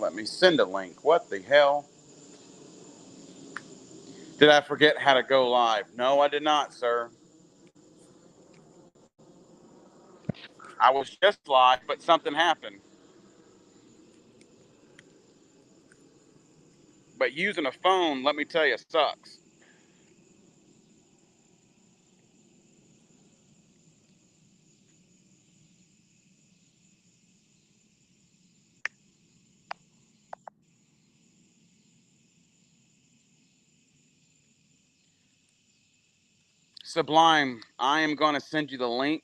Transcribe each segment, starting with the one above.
Let me send a link. What the hell? Did I forget how to go live? No, I did not, sir. I was just live, but something happened. But using a phone, let me tell you, sucks. Sublime, I am going to send you the link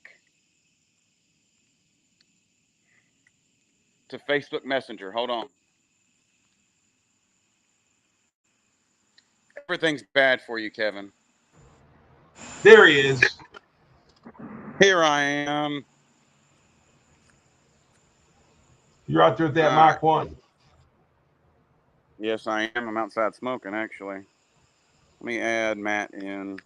to Facebook Messenger. Hold on. Everything's bad for you, Kevin. There he is. Here I am. You're out there with that Mach 1. Yes, I am. I'm outside smoking, actually. Let me add Matt in.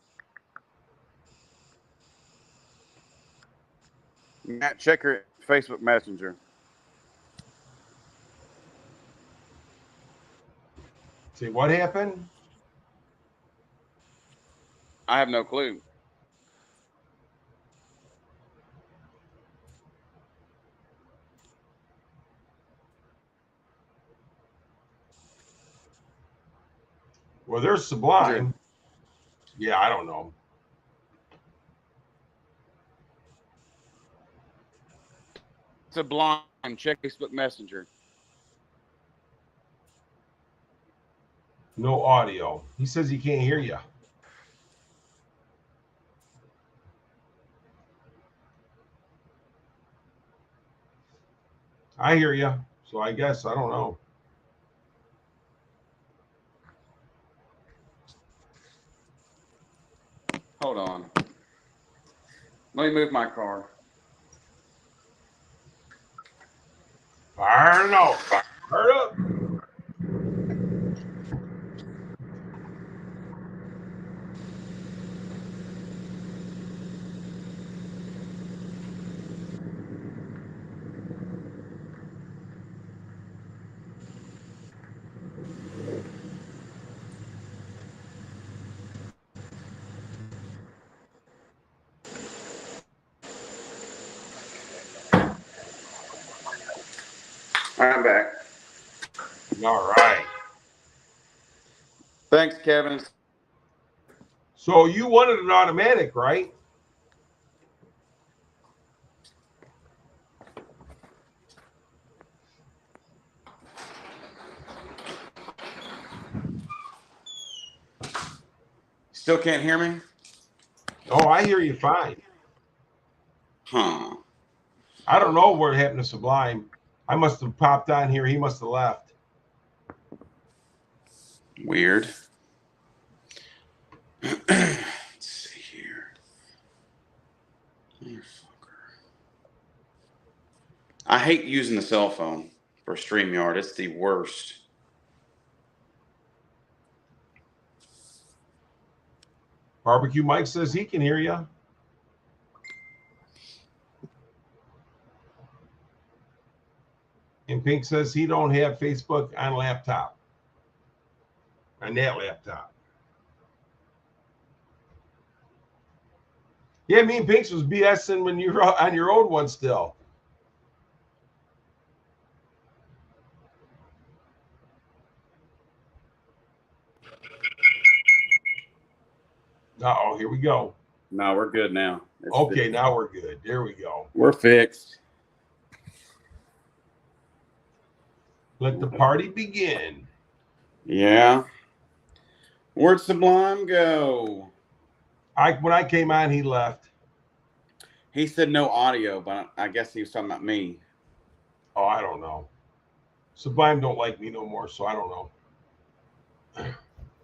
Matt, check your Facebook Messenger. See what happened? I have no clue. Well, there's Sublime. Yeah, I don't know. Sublime, check Facebook Messenger. No audio. He says he can't hear you. I hear you. So I guess, I don't know. Hold on. Let me move my car. Fire it up. Fire it up. I'm back. All right. Thanks, Kevin. So you wanted an automatic, right? Still can't hear me? Oh, I hear you fine. Huh. I don't know what happened to Sublime. I must have popped on here. He must have left. Weird. Let's see here. I hate using the cell phone for StreamYard. It's the worst. Barbecue Mike says he can hear you. And Pink says he don't have Facebook on laptop. On that laptop. Yeah, me and Pinks was BSing when you were on your old one still. Uh-oh, here we go. No, we're good now. Okay, fixed. now we're good. There we go. We're fixed. Let the party begin. Yeah. Where'd Sublime go? When I came on, he left. He said no audio, but I guess he was talking about me. Oh, I don't know. Sublime don't like me no more, so I don't know.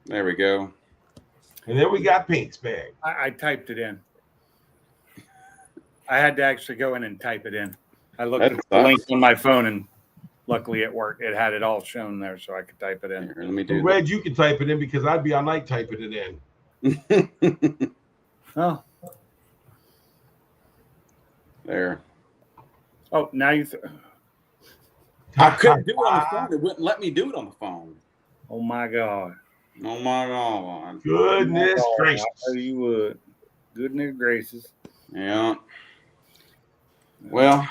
There we go. And then we got Pink's bag. I typed it in. I had to actually go in and type it in. I looked at the link on my phone, and luckily it worked. It had it all shown there, so I could type it in. Here, let me do I'm glad you could type it in because I'd be all night typing it in. Oh. There. Oh, now you. I couldn't do it on the phone. It wouldn't let me do it on the phone. Oh my God. Oh my God. Goodness Oh, gracious. I know you would. Goodness gracious. Yeah. Well,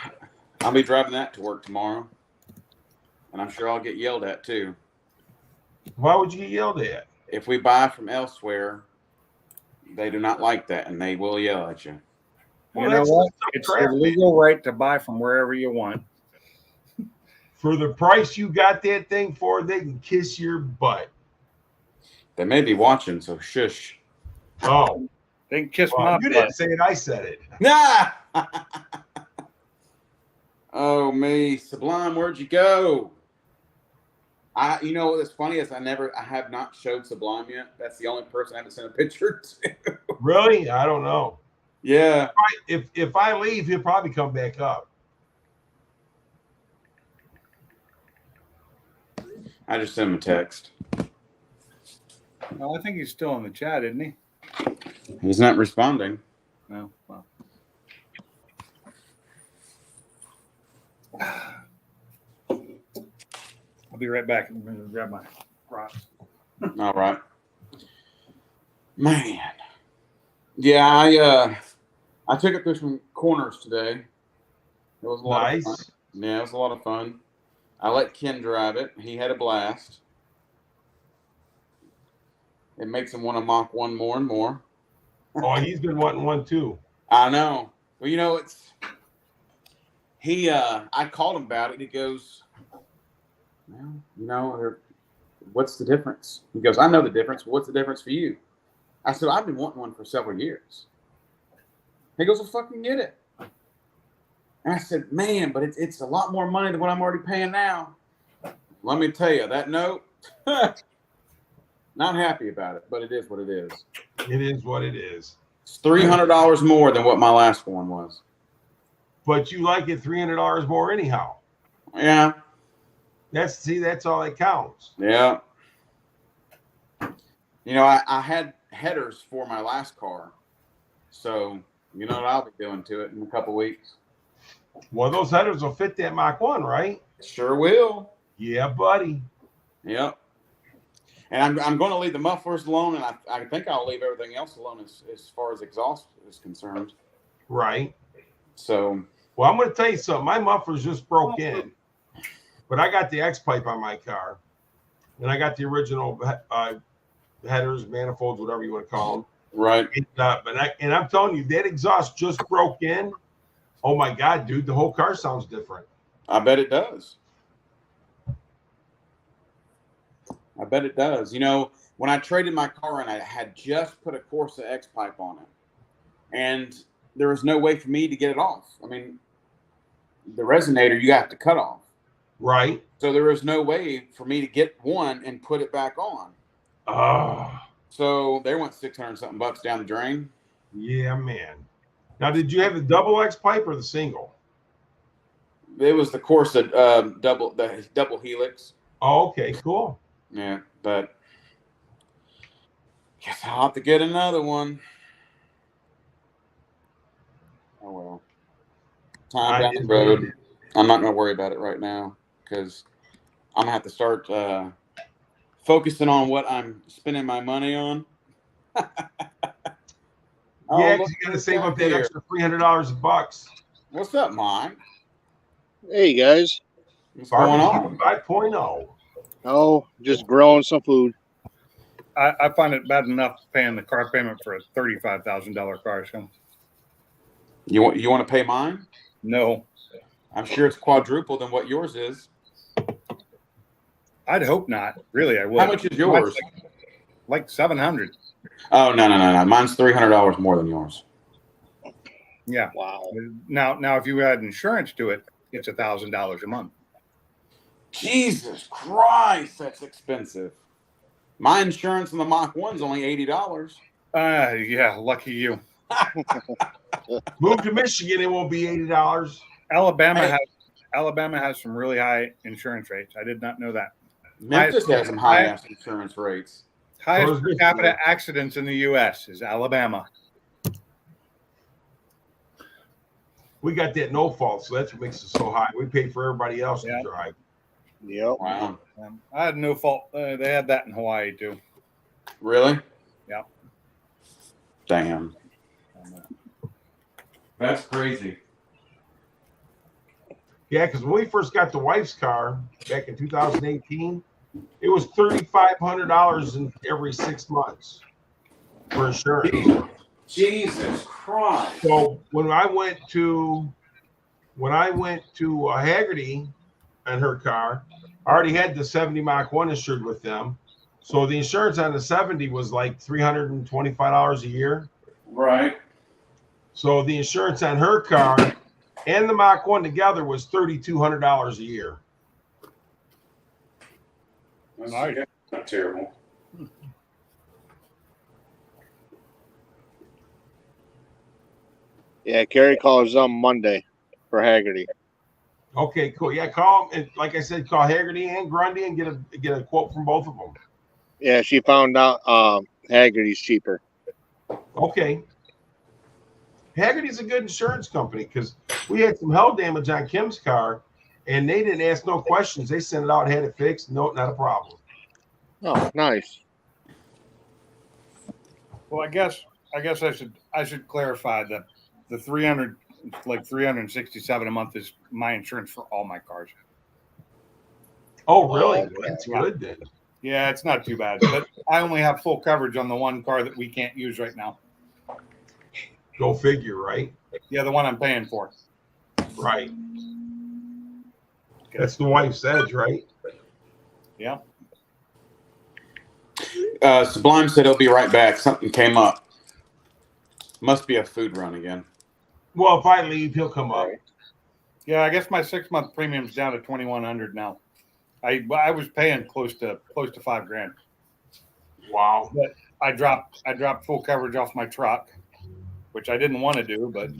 I'll be driving that to work tomorrow. And I'm sure I'll get yelled at too. Why would you get yelled at? If we buy from elsewhere, they do not like that and they will yell at you. Well, You know that's what? some It's crap, your man. legal right to buy from wherever you want. For the price you got that thing for, they can kiss your butt. They may be watching, so shush. Oh, They can kiss well, my you butt. didn't say it. I said it. Nah! Oh me, Sublime, where'd you go? You know what's funny is I have not showed Sublime yet. That's the only person I haven't sent a picture to. Really? I don't know. Yeah. If I leave, he'll probably come back up. I just sent him a text. No, I think he's still in the chat, isn't he? He's not responding. No. Well. I'll be right back. I'm going to grab my rocks. All right. Man. Yeah, I took it through some corners today. It was a lot of fun. Nice. Yeah, it was a lot of fun. I let Ken drive it. He had a blast. It makes him want to Mach 1 more and more. Oh, he's been wanting one too. I know. Well, you know, I called him about it. He goes, well, you know, what's the difference? He goes, I know the difference, but what's the difference for you? I said, I've been wanting one for several years. He goes, well, fucking get it. And I said, man, but it's a lot more money than what I'm already paying now. Let me tell you, that note, not happy about it, but it is what it is. It is what it is. It's $300 more than what my last one was. But you like it $300 more anyhow. Yeah. That's all that counts. Yeah. You know, I had headers for my last car. So, you know what I'll be doing to it in a couple weeks. Well, those headers will fit that Mach 1, right? Sure will. Yeah, buddy. Yep. And I'm going to leave the mufflers alone, and I think I'll leave everything else alone as far as exhaust is concerned. Right. So. Well, I'm going to tell you something. My mufflers just broke in, but I got the X-pipe on my car, and I got the original headers, manifolds, whatever you want to call them. Right. And I'm telling you, that exhaust just broke in. Oh my God, dude, the whole car sounds different. I bet it does. I bet it does. You know, when I traded my car and I had just put a Corsa X-pipe on it, and there was no way for me to get it off. I mean, the resonator you have to cut off. Right. So there was no way for me to get one and put it back on. Oh. So they went $600-something down the drain. Yeah, man. Now, did you have the double X-pipe or the single? It was the Corsa double helix. Oh, okay, cool. Yeah, but guess I'll have to get another one. Oh well. Time down the road. I'm not going to worry about it right now because I'm going to have to start focusing on what I'm spending my money on. Yeah, because you got to save up that extra $300 a bucks. What's up, Mike? Hey, guys. What's going on? 5.0. Oh, just growing some food. I find it bad enough paying the car payment for a $35,000 car. So You want to pay mine? no, I'm sure it's quadruple than what yours is. I'd hope not. Really, I would. How much is yours? Like $700. Oh no. Mine's $300 more than yours. Yeah. Wow. Now, if you add insurance to it, it's $1,000 a month. Jesus Christ, that's expensive. My insurance on the Mach 1's only $80. Yeah, lucky you. Move to Michigan, it won't be $80. Alabama has some really high insurance rates. I did not know that. Memphis has some high-ass insurance rates. Highest per capita accidents in the U.S. is Alabama. We got that no fault, so that's what makes it so high. We pay for everybody else to drive. Yep. Wow. I had no fault. They had that in Hawaii too. Really? Yep. Damn. That's crazy. Yeah, because when we first got the wife's car back in 2018, it was $3,500 in every 6 months for insurance. Jesus Christ. So when I went to Haggerty on her car, I already had the 70 Mach 1 insured with them. So the insurance on the 70 was like $325 a year. Right. So the insurance on her car and the Mach 1 together was $3,200 a year. That's Nice. not terrible. Yeah, Carrie calls Monday for Haggerty. Okay, cool. Yeah, call them. And like I said, call Haggerty and Grundy and get a quote from both of them. Yeah, she found out Haggerty's cheaper. Okay. Haggerty's a good insurance company because we had some hell damage on Kim's car and they didn't ask no questions. They sent it out, had it fixed. No, not a problem. Oh, nice. Well, I guess I should clarify that the 300, like 367 a month is my insurance for all my cars. Oh, really? Oh, That's yeah. good then. Yeah, it's not too bad, but I only have full coverage on the one car that we can't use right now. Go figure, right? Yeah, the one I'm paying for. Right. That's the wife's edge, right? Yeah. Sublime said he'll be right back. Something came up. Must be a food run again. Well, if I leave, he'll come up. Yeah, I guess my 6-month premium's down to $2,100 now. I was paying close to $5,000. Wow. But I dropped full coverage off my truck, which I didn't want to do, but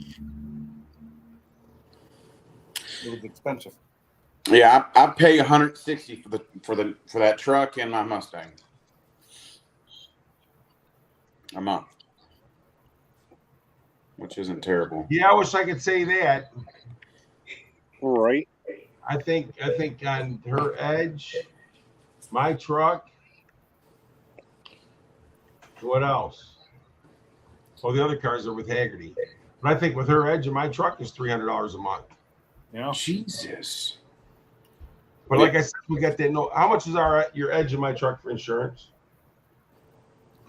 it was expensive. Yeah, I pay $160 for that truck and my Mustang a month, which isn't terrible. Yeah, I wish I could say that. Right. I think on her edge, my truck. What else? Well, the other cars are with Haggerty, but I think with her edge and my truck is $300 a month. You know, Jesus. But like I said, we got that. No, how much is your edge and my truck for insurance?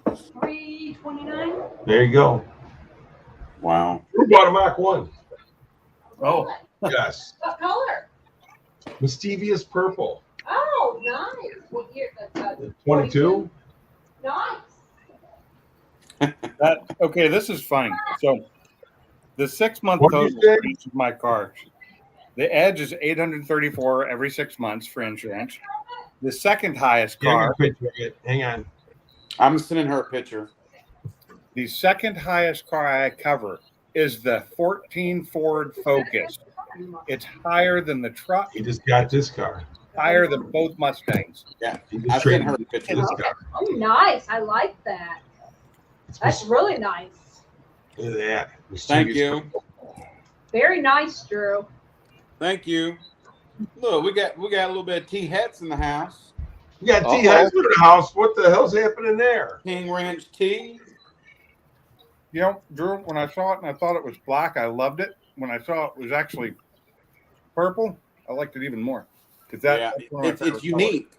$329. There you go. Wow. Who bought a Mach 1? Oh. Yes. What color? Mischievous purple. Oh, nice. What year? 22. Nice. Okay, this is funny. So the 6-month What'd you total say? for each of my cars. The Edge is $834 every 6 months for insurance. The second highest Yeah, I got car, a picture of it. Hang on. I'm sending her a picture. the second highest car I cover is the 14 Ford Focus. It's higher than the truck, He just got this car. higher than both Mustangs. Yeah, He I just sent traded her a picture. this car. Oh, nice. I like that. That's really nice. Look at that. Thank Mischievous you. purple. Very nice, Drew. Thank you. Look, we got a little bit of T Hets in the house. You got T. Uh-oh. Hesper in the house. What the hell's happening there? King Ranch tea. You know, Drew, when I saw it and I thought it was black, I loved it. When I saw it was actually purple, I liked it even more. Because Yeah, that's one of my it's favorite colors. unique.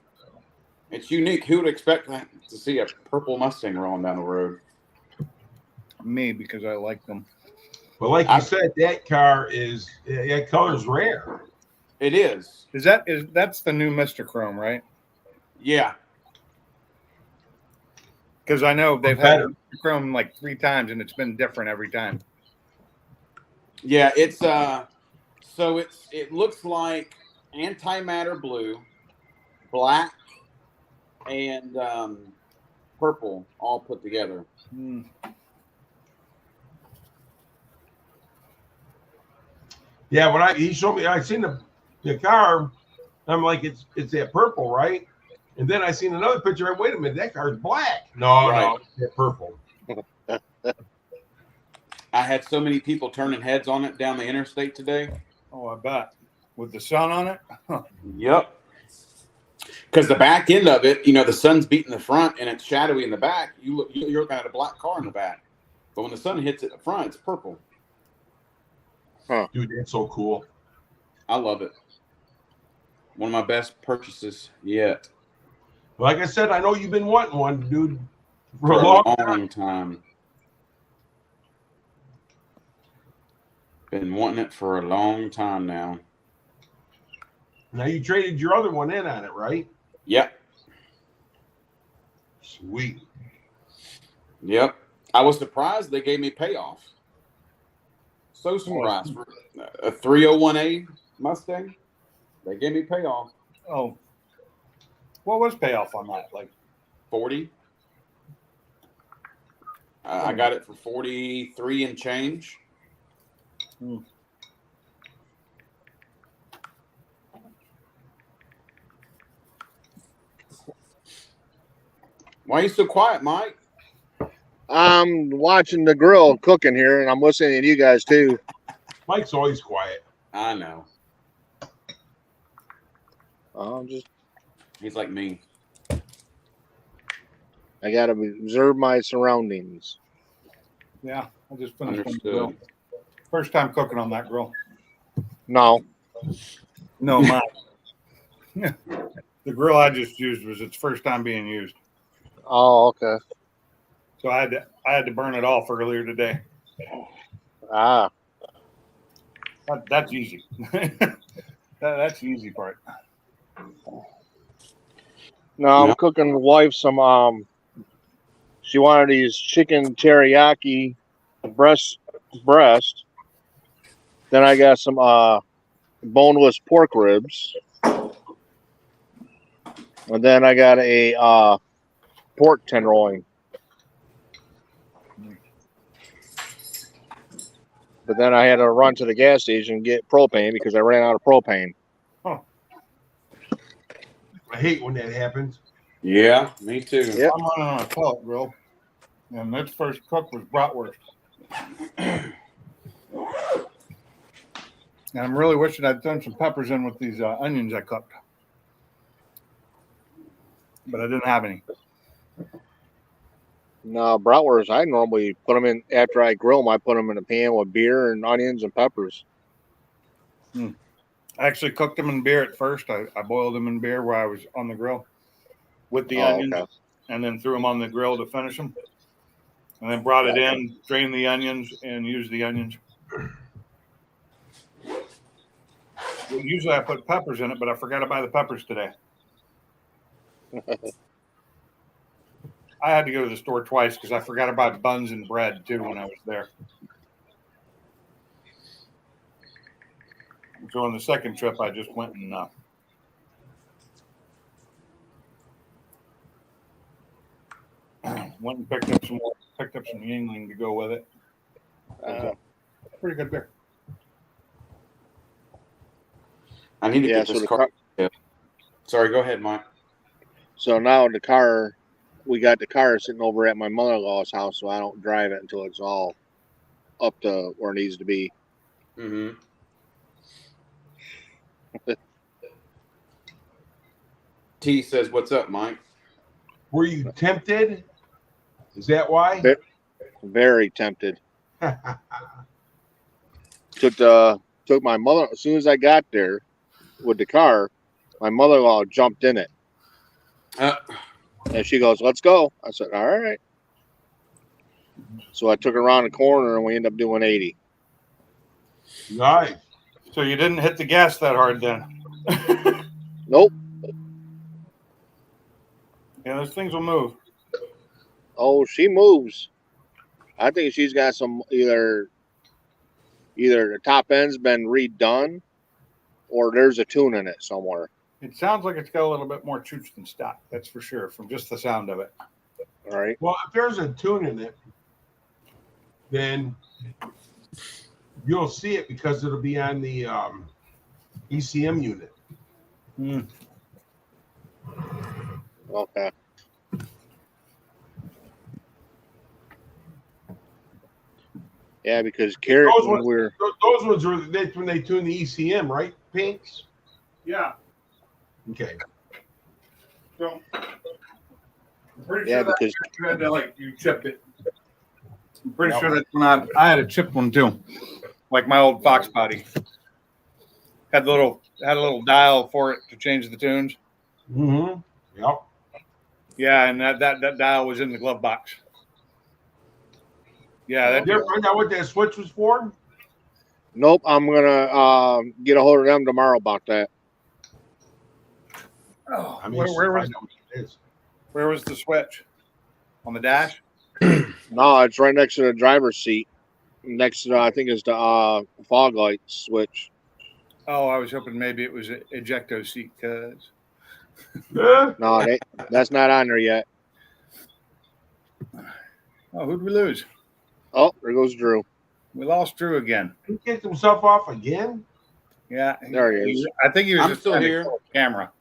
It's unique. Who would expect to see a purple Mustang rolling down the road? Me, because I like them. But like you said, that car is that color's rare. It is. That's the new Mr. Chrome, right? Yeah. Because I know they've Better. had Mr. Chrome like 3 times and it's been different every time. Yeah, it's so it looks like antimatter blue, black, and purple all put together. Hmm. Yeah, when he showed me, I seen the car. I'm like, it's that purple, right? And then I seen another picture. Like, wait a minute, that car's black. No, Right. it's that purple. I had so many people turning heads on it down the interstate today. Oh, I bet. With the sun on it? Huh. Yep. Because the back end of it, you know, the sun's beating the front and it's shadowy in the back. You're looking at a black car in the back. But when the sun hits it up front, it's purple. Dude, that's so cool. I love it. One of my best purchases yet. Like I said, I know you've been wanting one, dude, for For a a long time. long time. Been wanting it for a long time now. Now you traded your other one in on it, right? Yep. Sweet. Yep. I was surprised they gave me payoff. So surprised. For a 301A Mustang, they gave me payoff. Oh, what was payoff on that? Like 40. I got it for 43 and change. Why are you so quiet, Mike? I'm watching the grill cooking here, and I'm listening to you guys too. Mike's always quiet. I know. I'm just He's like me. I gotta observe my surroundings. yeah, I just finished on the grill. Understood. First time cooking on that grill. No, No, mine. The grill I just used was its first time being used, oh okay. so I had to burn it off earlier today. That's easy. That's the easy part. No, I'm Yeah. cooking the wife some. She wanted these chicken teriyaki breast. Then I got some boneless pork ribs, and then I got a pork tenderloin. But then I had to run to the gas station and get propane because I ran out of propane. I hate when that happens. Yeah, me too. Yep. I'm running on a pellet grill, and its first cook was bratwurst. And I'm really wishing I'd thrown some peppers in with these onions I cooked, but I didn't have any. No, bratwurst, I normally put them in after I grill them. I put them in a pan with beer and onions and peppers. I actually cooked them in beer at first. I boiled them in beer while I was on the grill with the onions, Okay. and then threw them on the grill to finish them. And then brought it in, drained the onions, and used the onions. Usually I put peppers in it, but I forgot to buy the peppers today. I had to go to the store twice because I forgot about buns and bread too when I was there. So on the second trip, I just went and went and picked up some Yingling to go with it. Pretty good beer. I need to Yeah, get so this the car. car, Sorry, go ahead, Mike. so now the car, we got the car sitting over at my mother-in-law's house, so I don't drive it until it's all up to where it needs to be. Mm-hmm. T says, "What's up, Mike?" Were you tempted? Is that why? Very tempted. Took my mother, as soon as I got there with the car, my mother-in-law jumped in it. And she goes, "Let's go." I said, "All right." So I took her around the corner and we ended up doing 80. Nice. So you didn't hit the gas that hard then? Nope. Yeah, those things will move. Oh, she moves. I think she's got some either the top end's been redone or there's a tune in it somewhere. It sounds like it's got a little bit more chooch than stock. That's for sure, from just the sound of it. All right. Well, if there's a tune in it, then you'll see it because it'll be on the ECM unit. Okay. Yeah, because Carrot, Those when ones, we were, those ones are when they tune the ECM, right? Pinks. Yeah. Okay. So, I'm pretty Yeah, sure that because you had to, like, you chipped it. I'm pretty Yep. sure that's when I had a chipped one too, like my old Fox body. Had a little dial for it to change the tunes. Mm-hmm. Yep. Yeah, and that dial was in the glove box. Yeah, Did you ever find out what that switch was for? nope, I'm gonna get a hold of them tomorrow about that. Oh, I mean, where was find out what it is. where was the switch? On the dash? No, it's right next to the driver's seat. Next to I think it's the fog light switch. Oh, I was hoping maybe it was an ejecto seat, cause No, that's not on there yet. oh, who'd we lose? Oh, there goes Drew. We lost Drew again. He kicked himself off again. Yeah, There he is. I think he was I'm just still trying to here. kill the camera.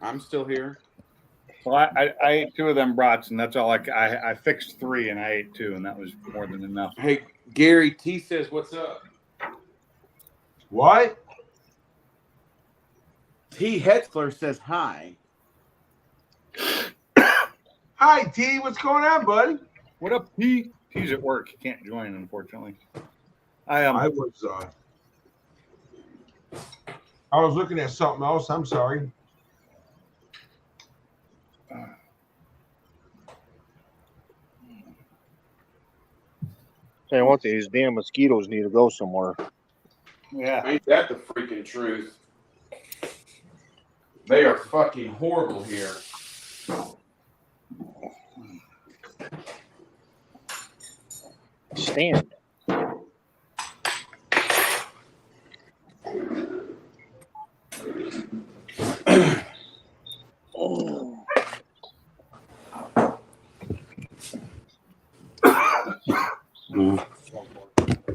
I'm still here. Well, I ate 2 of them brats, and that's all I fixed 3, and I ate 2, and that was more than enough. Hey, Gary T says, "What's up?" What? T Hetzler says hi. Hi, T. What's going on, buddy? What up, P? He's at work. He can't join, unfortunately. I was looking at something else. I'm sorry. Tell you what, these damn mosquitoes need to go somewhere. yeah. Ain't that the freaking truth? They are fucking horrible here. Stand.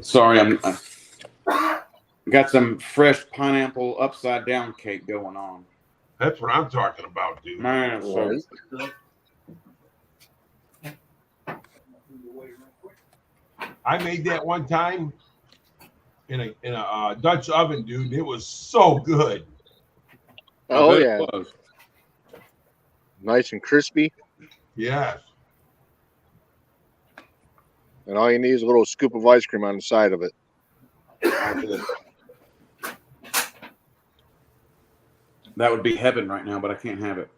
Sorry, I got some fresh pineapple upside down cake going on. That's what I'm talking about, dude. Man, it's so I made that one time in a Dutch oven, dude. It was so good. Oh I bet yeah, it was. nice and crispy. Yes. And all you need is a little scoop of ice cream on the side of it. That would be heaven right now, but I can't have it.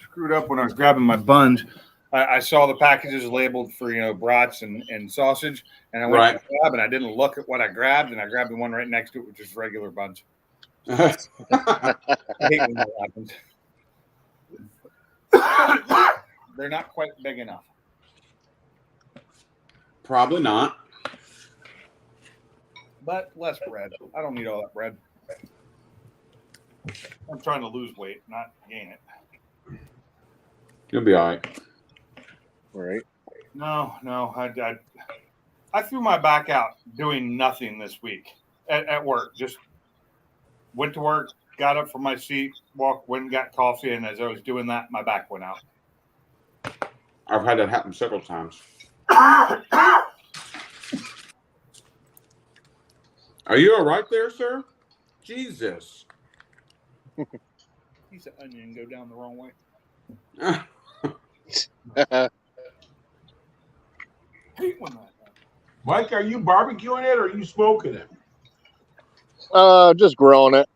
Screwed up when I was grabbing my buns. I saw the packages labeled for brats and sausage, and I went to grab, and I didn't look at what I grabbed, and I grabbed the one right next to it, which is regular buns. I hate when that happens. They're not quite big enough. Probably not. But less bread. I don't need all that bread. I'm trying to lose weight, not gain it. You'll be all right. Right. No. I threw my back out doing nothing this week at work. Just went to work, got up from my seat, went and got coffee, and as I was doing that, my back went out. I've had that happen several times. Are you all right there, sir? Jesus. Piece of onion go down the wrong way. Hate when that happens. Mike, are you barbecuing it or are you smoking it? Just grilling it.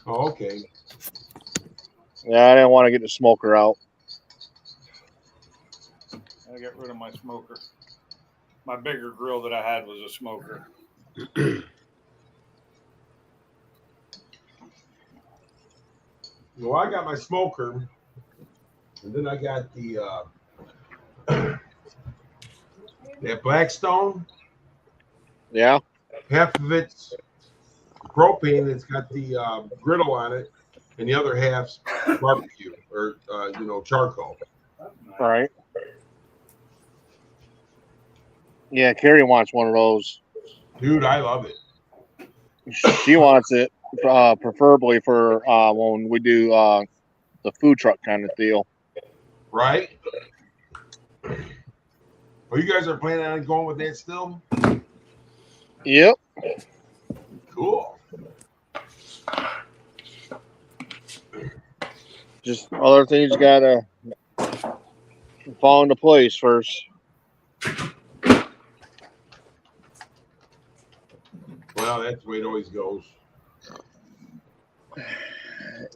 Oh, okay. Yeah, I didn't want to get the smoker out. I got rid of my smoker. My bigger grill that I had was a smoker. Well, I got my smoker, and then I got the that Blackstone. Yeah. Half of it's propane. It's got the griddle on it, and the other half's barbecue or charcoal. All right. Yeah, Carrie wants one of those. Dude, I love it. She wants it preferably for when we do the food truck kind of deal. Right? Oh, you guys are planning on going with that still? Yep. Cool. Just other things gotta fall into place first. Well, that's the way it always goes.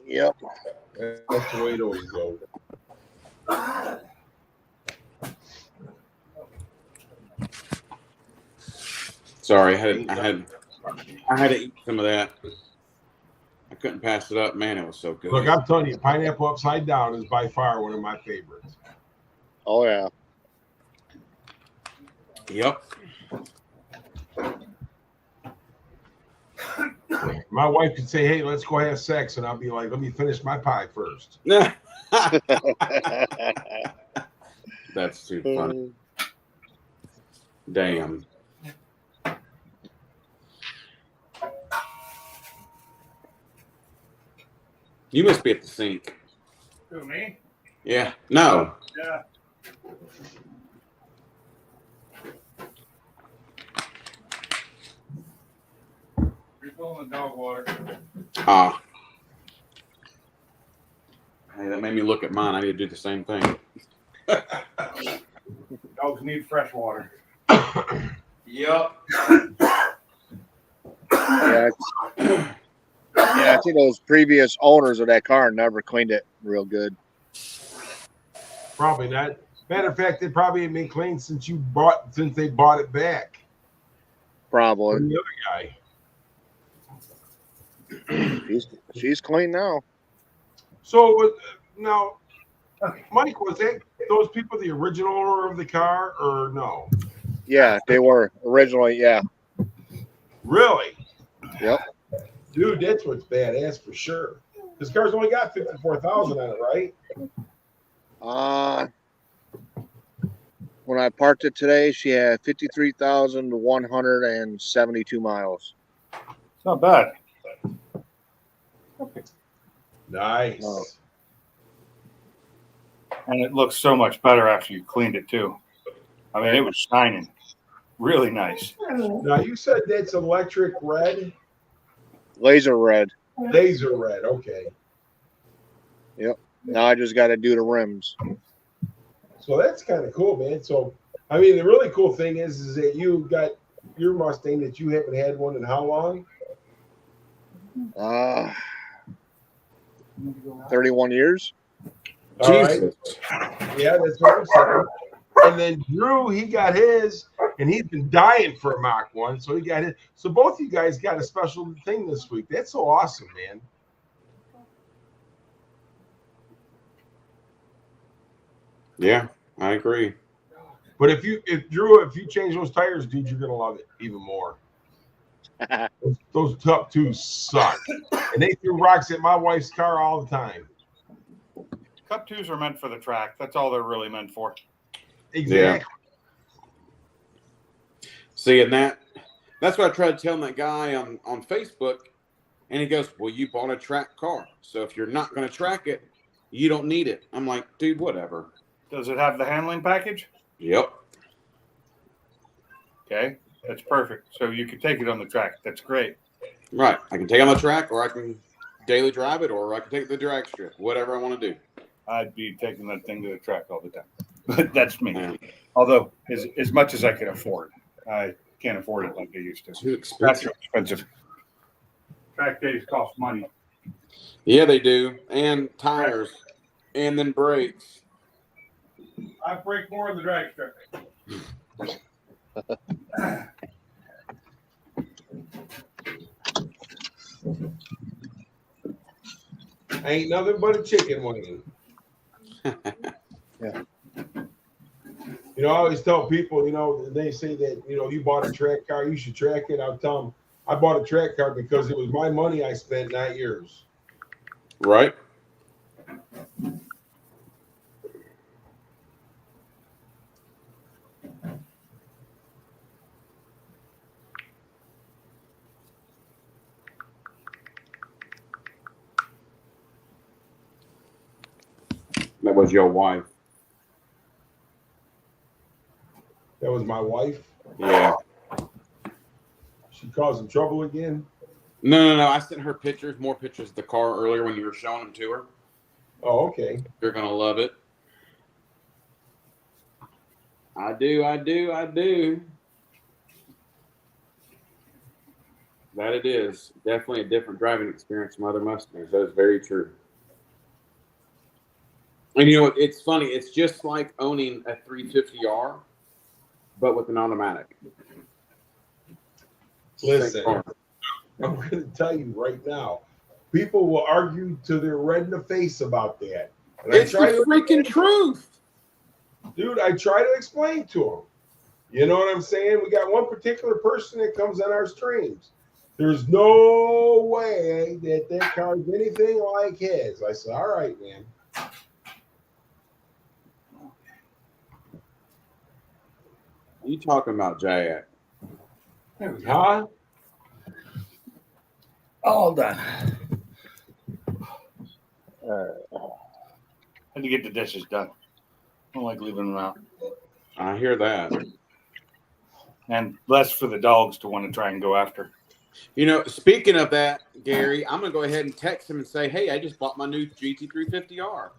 Yep. That's the way it always goes. Sorry, I had to eat some of that. I couldn't pass it up. Man, it was so good. Look, I'm telling you, pineapple upside down is by far one of my favorites. Oh yeah. Yep. My wife could say, "Hey, let's go have sex," and I'll be like, "Let me finish my pie first." That's too funny. Damn. You must be at the sink. Who, me? Yeah. No. Yeah. Refilling the dog water. Ah. Hey, that made me look at mine. I need to do the same thing. Dogs need fresh water. Yep. Yeah. Yeah, I think those previous owners of that car never cleaned it real good. Probably not. Matter of fact, it probably ain't been cleaned since they bought it back Probably. from the other guy. She's clean now. So now, Mike, was that those people the original owner of the car or no? Yeah, they were originally. Yeah. Really? Yep. Dude, that's what's badass for sure. This car's only got 54,000 on it, right? When I parked it today, she had 53,172 miles. It's not bad. Nice. Oh. And it looks so much better after you cleaned it too. I mean, it was shining. Really nice. Now you said that's electric red, Laser red. laser red. Okay. Now I just got to do the rims. So that's kind of cool, man. So, I mean, the really cool thing is that you got your Mustang that you haven't had one in how long? 31 years. All right. Jesus. Yeah, that's what I'm saying. And then Drew, he got his, and he's been dying for a Mach 1, so he got it. So both you guys got a special thing this week. That's so awesome, man. Yeah, I agree. But if you change those tires, dude, you're gonna love it even more. Those top twos suck, and they threw rocks at my wife's car all the time. Cup twos are meant for the track. That's all they're really meant for. Exactly. See, and that's what I tried telling that guy on Facebook, and he goes, "Well, you bought a track car, so if you're not going to track it, you don't need it." I'm like, dude, whatever. Does it have the handling package? Yep. Okay, that's perfect. So you can take it on the track. That's great. Right. I can take it on the track, or I can daily drive it, or I can take the drag strip, whatever I want to do. I'd be taking that thing to the track all the time. But that's me. Yeah. Although, as much as I can afford, I can't afford it like I used to. Too That's expensive. expensive. Track days cost money. Yeah, they do, and tires, and then brakes. I break more on the drag strip. Ain't nothing but a chicken wing. Yeah. You know, I always tell people, you know, they say that, you know, you bought a track car, you should track it. I'll tell them I bought a track car because it was my money I spent, not yours. Right. That was your wife. That was my wife. Yeah. She causing trouble again. No. I sent her more pictures of the car earlier when you were showing them to her. Oh, okay. You're gonna love it. I do. That it is. Definitely a different driving experience from other Mustangs. That is very true. And you know, it's funny. It's just like owning a 350R, but with an automatic. Listen, I'm going to tell you right now, people will argue till they're red in the face about that. And It's the freaking truth. Dude, I try to explain to them. You know what I'm saying? We got one particular person that comes on our streams. There's no way that car is anything like his. I said, all right, man. What are you talking about, Jack? Huh? All done. Had to get the dishes done. I don't like leaving them out. I hear that. And less for the dogs to want to try and go after. You know, speaking of that, Gary, I'm going to go ahead and text him and say, hey, I just bought my new GT350R.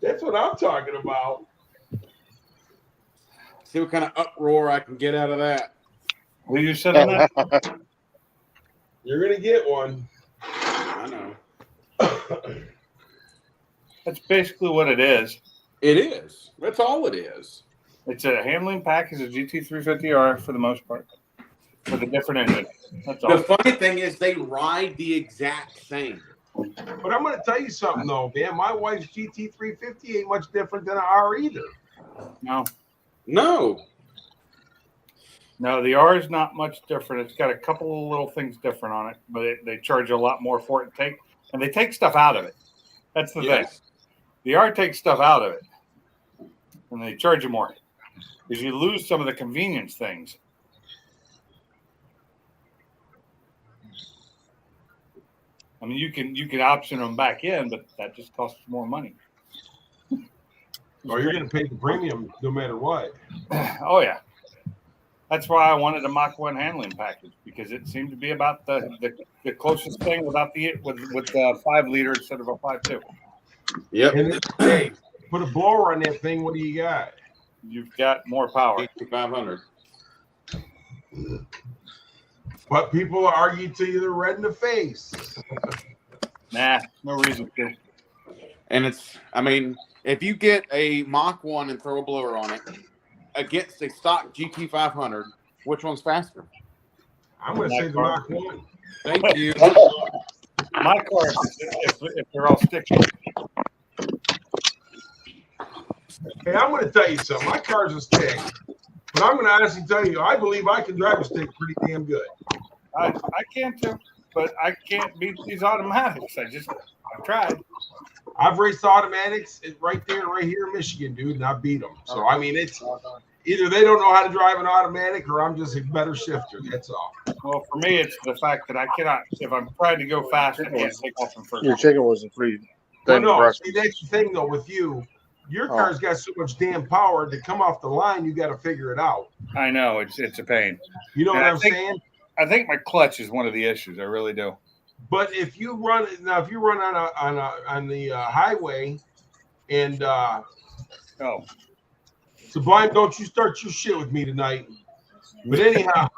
That's what I'm talking about. See what kind of uproar I can get out of that. Will you sit on that? You're going to get one. I know. That's basically what it is. It is. That's all it is. It's a handling package of GT350R for the most part. For the different engine. That's all. The funny thing is they ride the exact same. But I'm going to tell you something, though, man. My wife's GT350 ain't much different than an R either. No. No. No, the R is not much different. It's got a couple of little things different on it, but they charge a lot more for it. And they take stuff out of it. That's the thing. The R takes stuff out of it, and they charge you more because you lose some of the convenience things. I mean, you can option them back in, but that just costs more money. Oh, you're going to pay the premium no matter what. Oh yeah, that's why I wanted a Mach 1 handling package because it seemed to be about the closest thing without with the 5 liter instead of a 5.2. Yep. And hey, put a blower on that thing. What do you got? You've got more power. 500. But people argue till you're red in the face. Nah, no reason to. And it's, I mean, if you get a Mach 1 and throw a blower on it against a stock GT500, which one's faster? I'm going to say the Mach 1. Thank you. My car, if they're all sticky. Hey, I'm going to tell you something. My car's a stick. But I'm going to honestly tell you, I believe I can drive a stick pretty damn good. I can too, but I can't beat these automatics. I've tried. I've raced automatics right there, right here in Michigan, dude, and I beat them. So, I mean, it's either they don't know how to drive an automatic or I'm just a better shifter. That's all. Well, for me, it's the fact that I cannot, if I'm trying to go fast, I can't take off from first. Your chicken wasn't free. Well, no, see, that's the thing, though, with you. Your car's got so much damn power to come off the line, you got to figure it out. I know, it's a pain. You know And what I I'm think- saying? I think my clutch is one of the issues. I really do. But if you run on the highway, and Sublime, don't you start your shit with me tonight. But anyhow,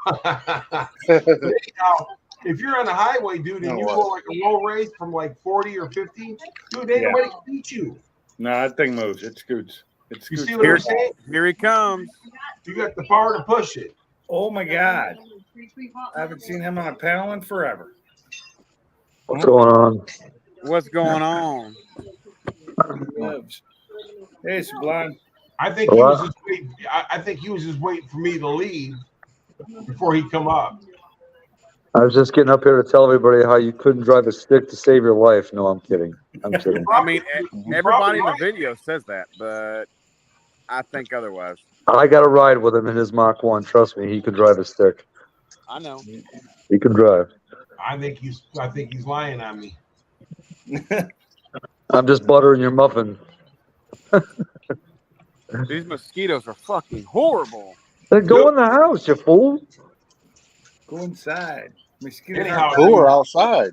if you're on the highway, dude, and you go like a low rate from like 40 or 50, dude, ain't nobody can beat you. No, that thing moves. It scoots. It You scoots. see what I'm saying? Here he comes. You got the power to push it. Oh my God! I haven't seen him on a panel in forever. What's going on? What's going on? Hey, Sublime. I think he was just waiting. I think he was just waiting for me to leave before he come up. I was just getting up here to tell everybody how you couldn't drive a stick to save your life. No, I'm kidding. I'm kidding. I mean, everybody in the video says that, but I think otherwise. I got to ride with him in his Mach 1. Trust me, he can drive a stick. I know. He can drive. I think he's lying on me. I'm just buttering your muffin. These mosquitoes are fucking horrible. Then go in the house, you fool. Go inside. Mosquitoes Anyhow, aren't Cooler outside.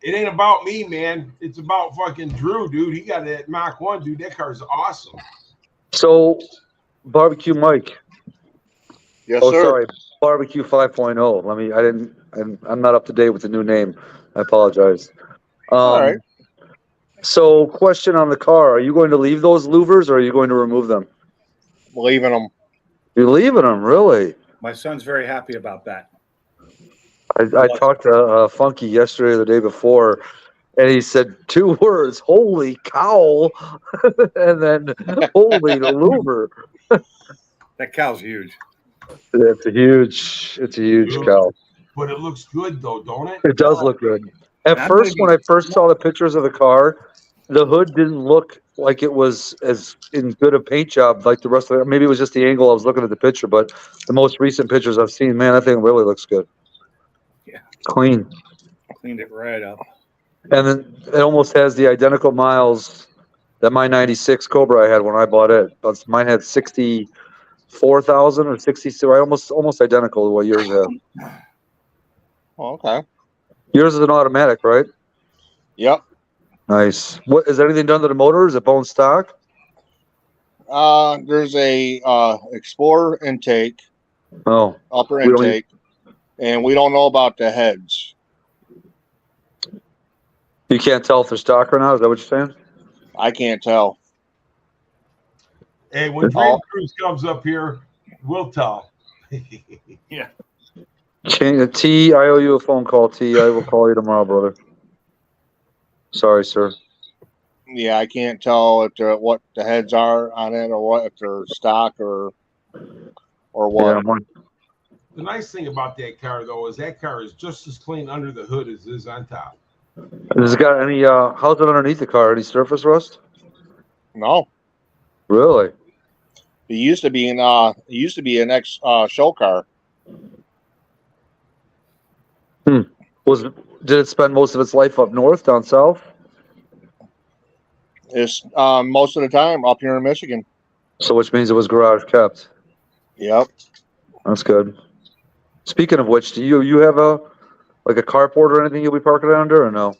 It ain't about me, man. It's about fucking Drew, dude. He got that Mach 1, dude. That car's awesome. So, Barbecue Mike. Yes, Oh, sir. sorry, Barbecue 5.0. I'm not up to date with the new name. I apologize. All right. So, question on the car: are you going to leave those louvers, or are you going to remove them? Leaving them. You're leaving them, really? My son's very happy about that. I talked to Funky yesterday or the day before, and he said 2 words: "Holy cow!" and then "Holy the louver." That cow's huge. It's a huge cow. But it looks good, though, don't it? It does look good. At I'm first, gonna when I first saw the pictures of the car, the hood didn't look like it was as in good a paint job like the rest of it. Maybe it was just the angle I was looking at the picture, but the most recent pictures I've seen, man, that thing really looks good. Yeah. Clean. Cleaned it right up. And then it almost has the identical miles that my 96 Cobra I had when I bought it. But mine had 64,000 or 62, almost identical to what yours have. Oh, okay. Yours is an automatic, right? Yep. Nice. What is anything done to the motor? Is it bone stock? There's a Explorer intake, Oh, upper We don't intake, and we don't know about the heads. you can't tell if they're stock or not. Is that what you're saying? I can't tell. Hey, when Dream Cruise comes up here, we'll tell. T, I owe you a phone call. T, I will call you tomorrow, brother. Sorry, sir. Yeah, I can't tell if what the heads are on it, or what if they're stock or what. Yeah, The nice thing about that car, though, is that car is just as clean under the hood as it is on top. Has it got any? How's it underneath the car? Any surface rust? No, Really? it used to be an ex show car. Did it spend most of its life up north, down south? It's most of the time up here in Michigan. So, which means it was garage kept. Yep. That's good. Speaking of which, do you have a carport or anything you'll be parking it under, or no?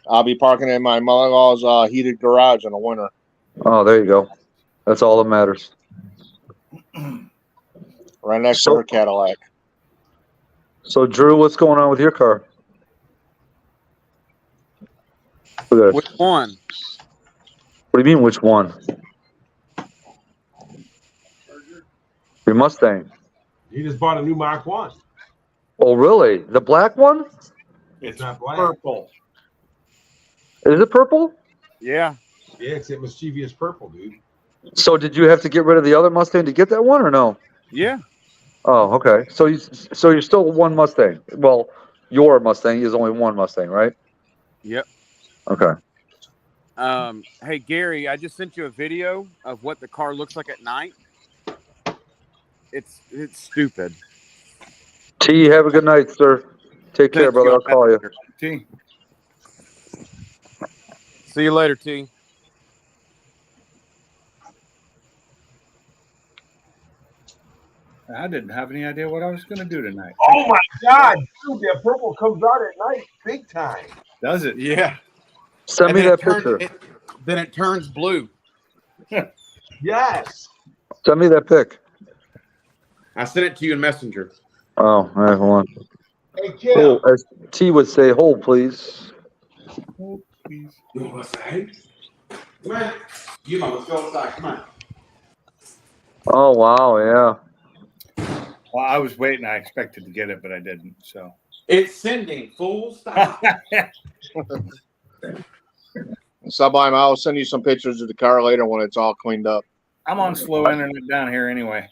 I'll be parking in my mother-in-law's heated garage in the winter. Oh, there you go. That's all that matters. Right next to her Cadillac. So, Drew, what's going on with your car? Look at Which it. one? What do you mean, which one? Your Mustang. He just bought a new Mach 1. Oh, really? The black one? It's not black. Purple. Is it purple? Yeah. Yeah, it's that mischievous purple, dude. So, did you have to get rid of the other Mustang to get that one, or no? Yeah. Oh, okay. So you're still one Mustang. Well, your Mustang is only one Mustang, right? Yep. Okay. Hey Gary, I just sent you a video of what the car looks like at night. It's stupid. T, have a good night, sir. Take care, Thanks, brother. y'all. I'll call you. T. See you later, T. I didn't have any idea what I was going to do tonight. Oh my God, dude, that purple comes out at night, big time. Does it? Yeah. Send me that picture. Then it turns blue. Yes. Send me that pic. I sent it to you in Messenger. Oh, all right, hold on. Hey, Kim. Oh, as T would say, hold, please. Oh, please. You want to say? Come on. You know, let's go outside. Come on. Oh, wow, yeah. Well, I was waiting. I expected to get it, but I didn't. So It's sending. Full stop. Stop by. I'll send you some pictures of the car later when it's all cleaned up. I'm on slow internet down here anyway.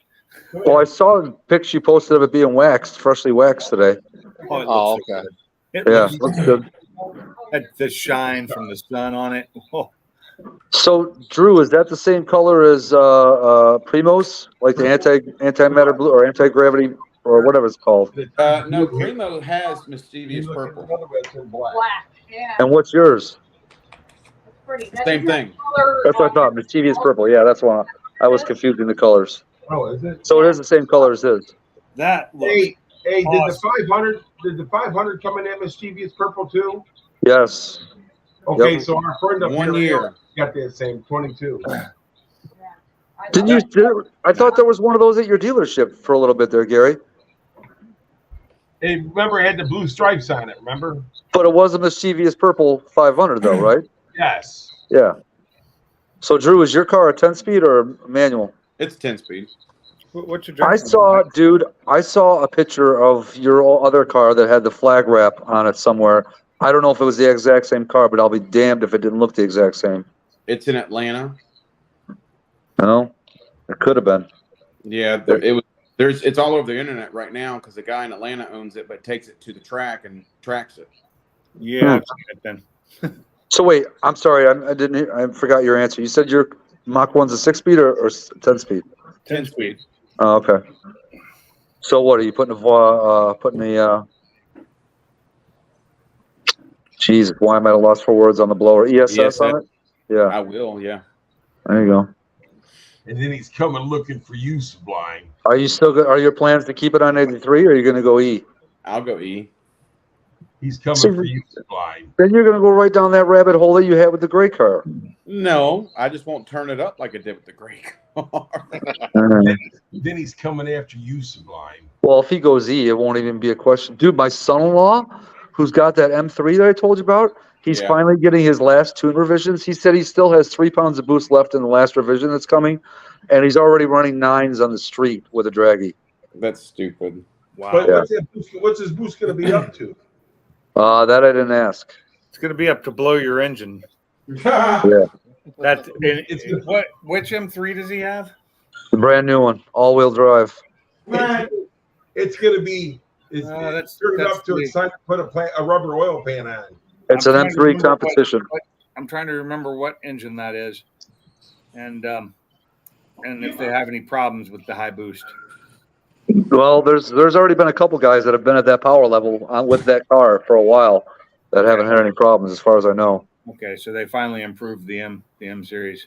Well, I saw the pic you posted of it being waxed, freshly waxed today. Oh, it Oh, looks so okay. good. It Yeah, looks looks good. had the shine from the sun on it. Oh, So, Drew, is that the same color as Primos, like the antimatter blue or anti-gravity or whatever it's called? No, Primo has mischievous purple. Black. Yeah. And what's yours? It's pretty. That Same is the thing. color That's what I thought. Mischievous purple. Yeah, that's one. I was confusing the colors. Oh, is it? So it is the same color as his. that looks Hey, Hey, did Awesome. the 500 come in that mischievous purple too? Yes. Okay, Yep. so our friend up 1 here year. got that same 22. Yeah. I Didn't love you? I thought there was one of those at your dealership for a little bit there, Gary. Hey, remember it had the blue stripes on it, remember? But it was a mischievous purple 500 though, right? Yes. Yeah. So Drew, is your car a 10-speed or a manual? It's 10-speed. What's your I driver? saw, dude, I saw a picture of your other car that had the flag wrap on it somewhere. I don't know if it was the exact same car, but I'll be damned if it didn't look the exact same. It's in Atlanta. No, it could have been. Yeah, it was. It's all over the internet right now because the guy in Atlanta owns it, but takes it to the track and tracks it. Yeah, I've seen it then. So wait, I'm sorry, I forgot your answer. You said your Mach 1's a 6-speed or 10-speed? 10-speed. Oh, okay. So what are you putting Jesus, why am I at a loss for words on the blower? ESS on it? Yeah, I will. Yeah. there you go. And then he's coming looking for you, Sublime. Are you still good? Are your plans to keep it on 83 or are you going to go E? I'll go E. He's coming So- for you, Sublime. Then you're going to go right down that rabbit hole that you had with the gray car. No, I just won't turn it up like I did with the gray car. Then he's coming after you, Sublime. Well, if he goes E, it won't even be a question. Dude, my son-in-law, who's got that M3 that I told you about, he's Yeah. finally getting his last tune revisions. He said he still has 3 pounds of boost left in the last revision that's coming, and he's already running 9s on the street with a draggy. That's stupid. Wow. But Yeah. what's his boost going to be up to? That I didn't ask. It's going to be up to blow your engine. Yeah. Which M3 does he have? The brand new one, all-wheel drive. It's going to be. It's turn it up to it's time to put a rubber oil pan on. It's I'm an trying to M3 remember competition. I'm trying to remember what engine that is, and if they have any problems with the high boost. Well, there's already been a couple guys that have been at that power level with that car for a while that haven't had any problems, as far as I know. Okay, so they finally improved the M series.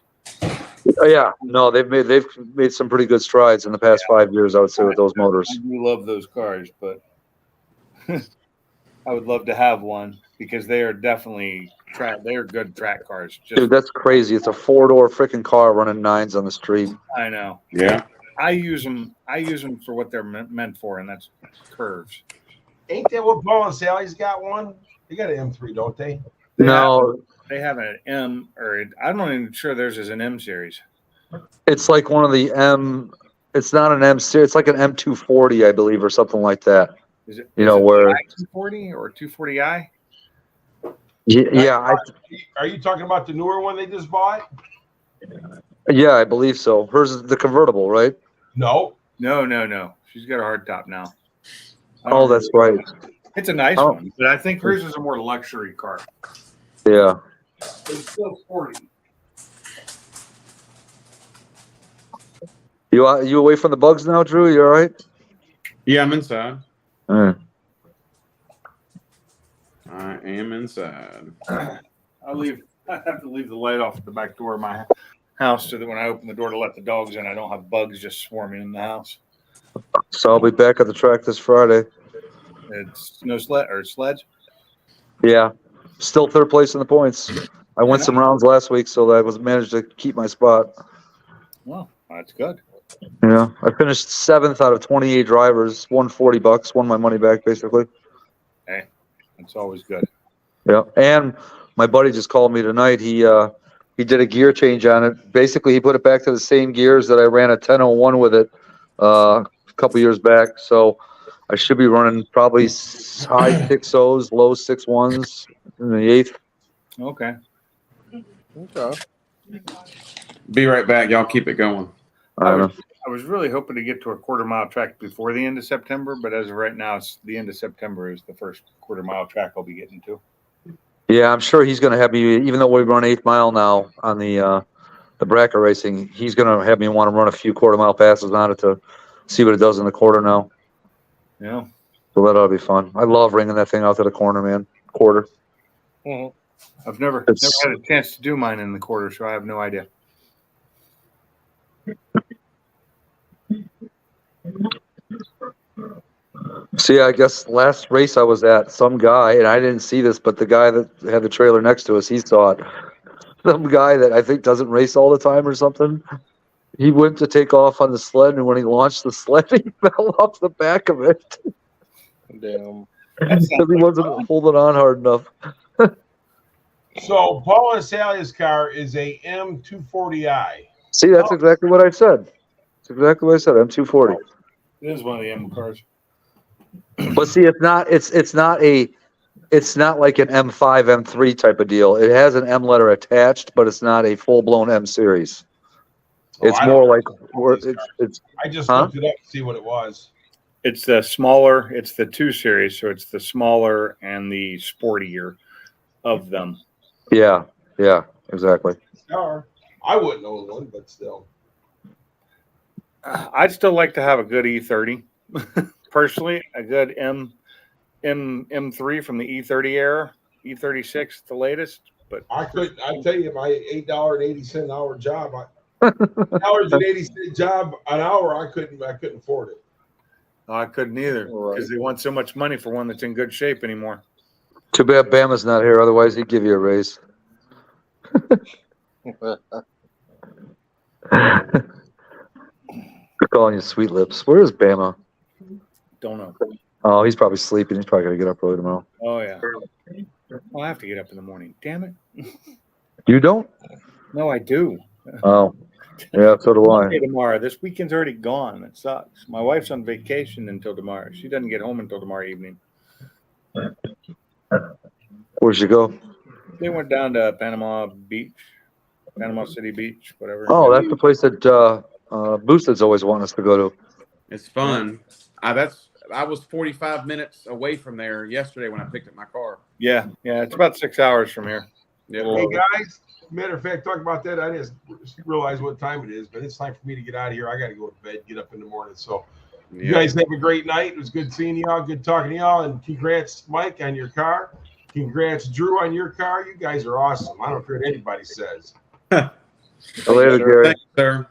Yeah, no, they've made some pretty good strides in the past 5 years, I would say, with those motors. I do love those cars, but I would love to have one because they are definitely they are good track cars. Dude, that's crazy. It's a 4-door freaking car running 9s on the street. I know. Yeah. I use them for what they're meant for, and that's curves. Ain't that what Paul and Sally's got one? They got an M3, don't they? No, They have an M, or I'm not even sure theirs is an M series. it's like one of the M. It's not an M series. It's like an M240, I believe, or something like that. Is it? You know, is it where- the I-240 or 240i? Yeah, Are you talking about the newer one they just bought? yeah, I believe so. Hers is the convertible, right? No. No. She's got a hard top now. Oh, that's right. It's a nice Oh. one, but I think hers is a more luxury car. Yeah. But it's still sporty. You away from the bugs now, Drew? You all right? Yeah, I'm inside. All right. I am inside. I have to leave the light off at the back door of my house so that when I open the door to let the dogs in, I don't have bugs just swarming in the house. So I'll be back at the track this Friday. It's no sleds. Yeah. Still third place in the points. I went some rounds last week, so that I managed to keep my spot. Well, that's good. Yeah. I finished 7th out of 28 drivers, won $40, won my money back basically. It's always good. Yeah. And my buddy just called me tonight. He did a gear change on it. Basically, he put it back to the same gears that I ran a 1001 with it a couple years back. So I should be running probably high 6.0s, low 6.1s in the 8th. Okay. Okay. Be right back. Y'all keep it going. I don't know. I was really hoping to get to a quarter-mile track before the end of September, but as of right now, it's the end of September is the first quarter-mile track I'll be getting to. Yeah, I'm sure he's going to have me, even though we run 8th mile now on the bracket racing, he's going to have me want to run a few quarter-mile passes on it to see what it does in the quarter now. Yeah. So that ought to be fun. I love ringing that thing out to the corner, man. Quarter. I've never It's- had a chance to do mine in the quarter, so I have no idea. See, I guess last race I was at, some guy, and I didn't see this, but the guy that had the trailer next to us, he saw it. Some guy that I think doesn't race all the time or something. He went to take off on the sled, and when he launched the sled, he fell off the back of it Damn. That sounds because he like wasn't fun. holding on hard enough. So Paul and Sally's car is a M240i. See, that's exactly what I said. That's exactly what I said. M240. It is one of the M cars. But see, it's not like an M5, M3 type of deal. It has an M letter attached, but it's not a full blown M series. It's I more don't like know. it's I just Huh? looked it up to see what it was. It's the smaller. It's the 2 Series, so it's the smaller and the sportier of them. yeah, exactly. Car. I wouldn't own one, but still. I'd still like to have a good E30. Personally, a good M3 from the E30 era, E36, the latest. But I tell you, my $8.80 an hour job, $8.80 job an hour, I couldn't afford it. I couldn't either because they want so much money for one that's in good shape anymore. Too bad Bama's not here. Otherwise, he'd give you a raise. They're calling you sweet lips. Where is Bama? Don't know. Oh, he's probably sleeping. He's probably gonna get up early tomorrow. Oh yeah. Well, I have to get up in the morning. Damn it. You don't? No, I do. Oh, yeah. So do I. Monday tomorrow. This weekend's already gone. It sucks. My wife's on vacation until tomorrow. She doesn't get home until tomorrow evening. Where'd you go? They went down to Panama City Beach, whatever. Oh, that's the place that Boosted's always wanting us to go to. It's fun. I was 45 minutes away from there yesterday when I picked up my car. Yeah. It's about 6 hours from here. Yeah. Hey guys, matter of fact, talking about that, I just realized what time it is, but it's time for me to get out of here. I got to go to bed, get up in the morning. So you guys have a great night. It was good seeing y'all, good talking to y'all, and congrats, Mike, on your car. Congrats, Drew, on your car. You guys are awesome. I don't care what anybody says. Later, Gary. Thanks, sir.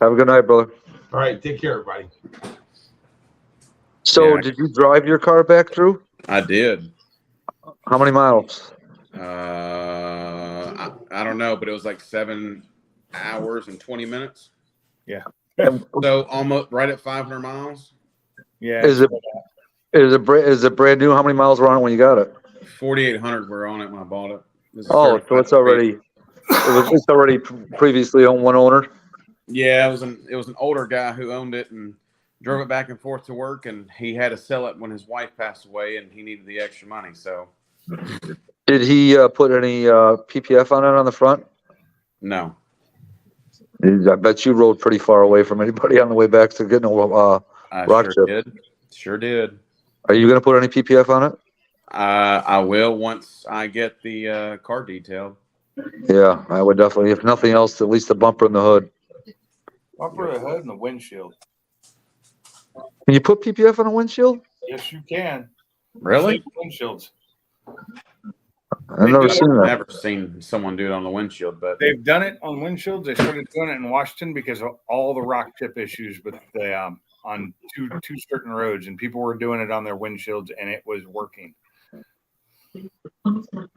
Have a good night, brother. All right, take care, everybody. So, Yeah. did you drive your car back, Drew? I did. How many miles? I don't know, but it was like 7 hours and 20 minutes. Yeah. So almost right at 500 miles. Yeah. Is it brand new? How many miles were on it when you got it? 4,800 were on it when I bought it. This is Oh, so it's already previously owned one owner. Yeah, it was an older guy who owned it and drove it back and forth to work, and he had to sell it when his wife passed away, and he needed the extra money. So Did he put any PPF on it on the front? no, I bet you rode pretty far away from anybody on the way back to getting a I rock sure chip. did. Sure did. Are you going to put any PPF on it? I will once I get the car detailed. Yeah, I would definitely. If nothing else, at least the bumper and the hood. Bumper, the hood, and the windshield. Can you put PPF on a windshield? Yes, you can. Really? Windshields. I've never seen that. Never seen someone do it on the windshield, but They've done it on windshields. They started doing it in Washington because of all the rock chip issues with the on two certain roads, and people were doing it on their windshields, and it was working.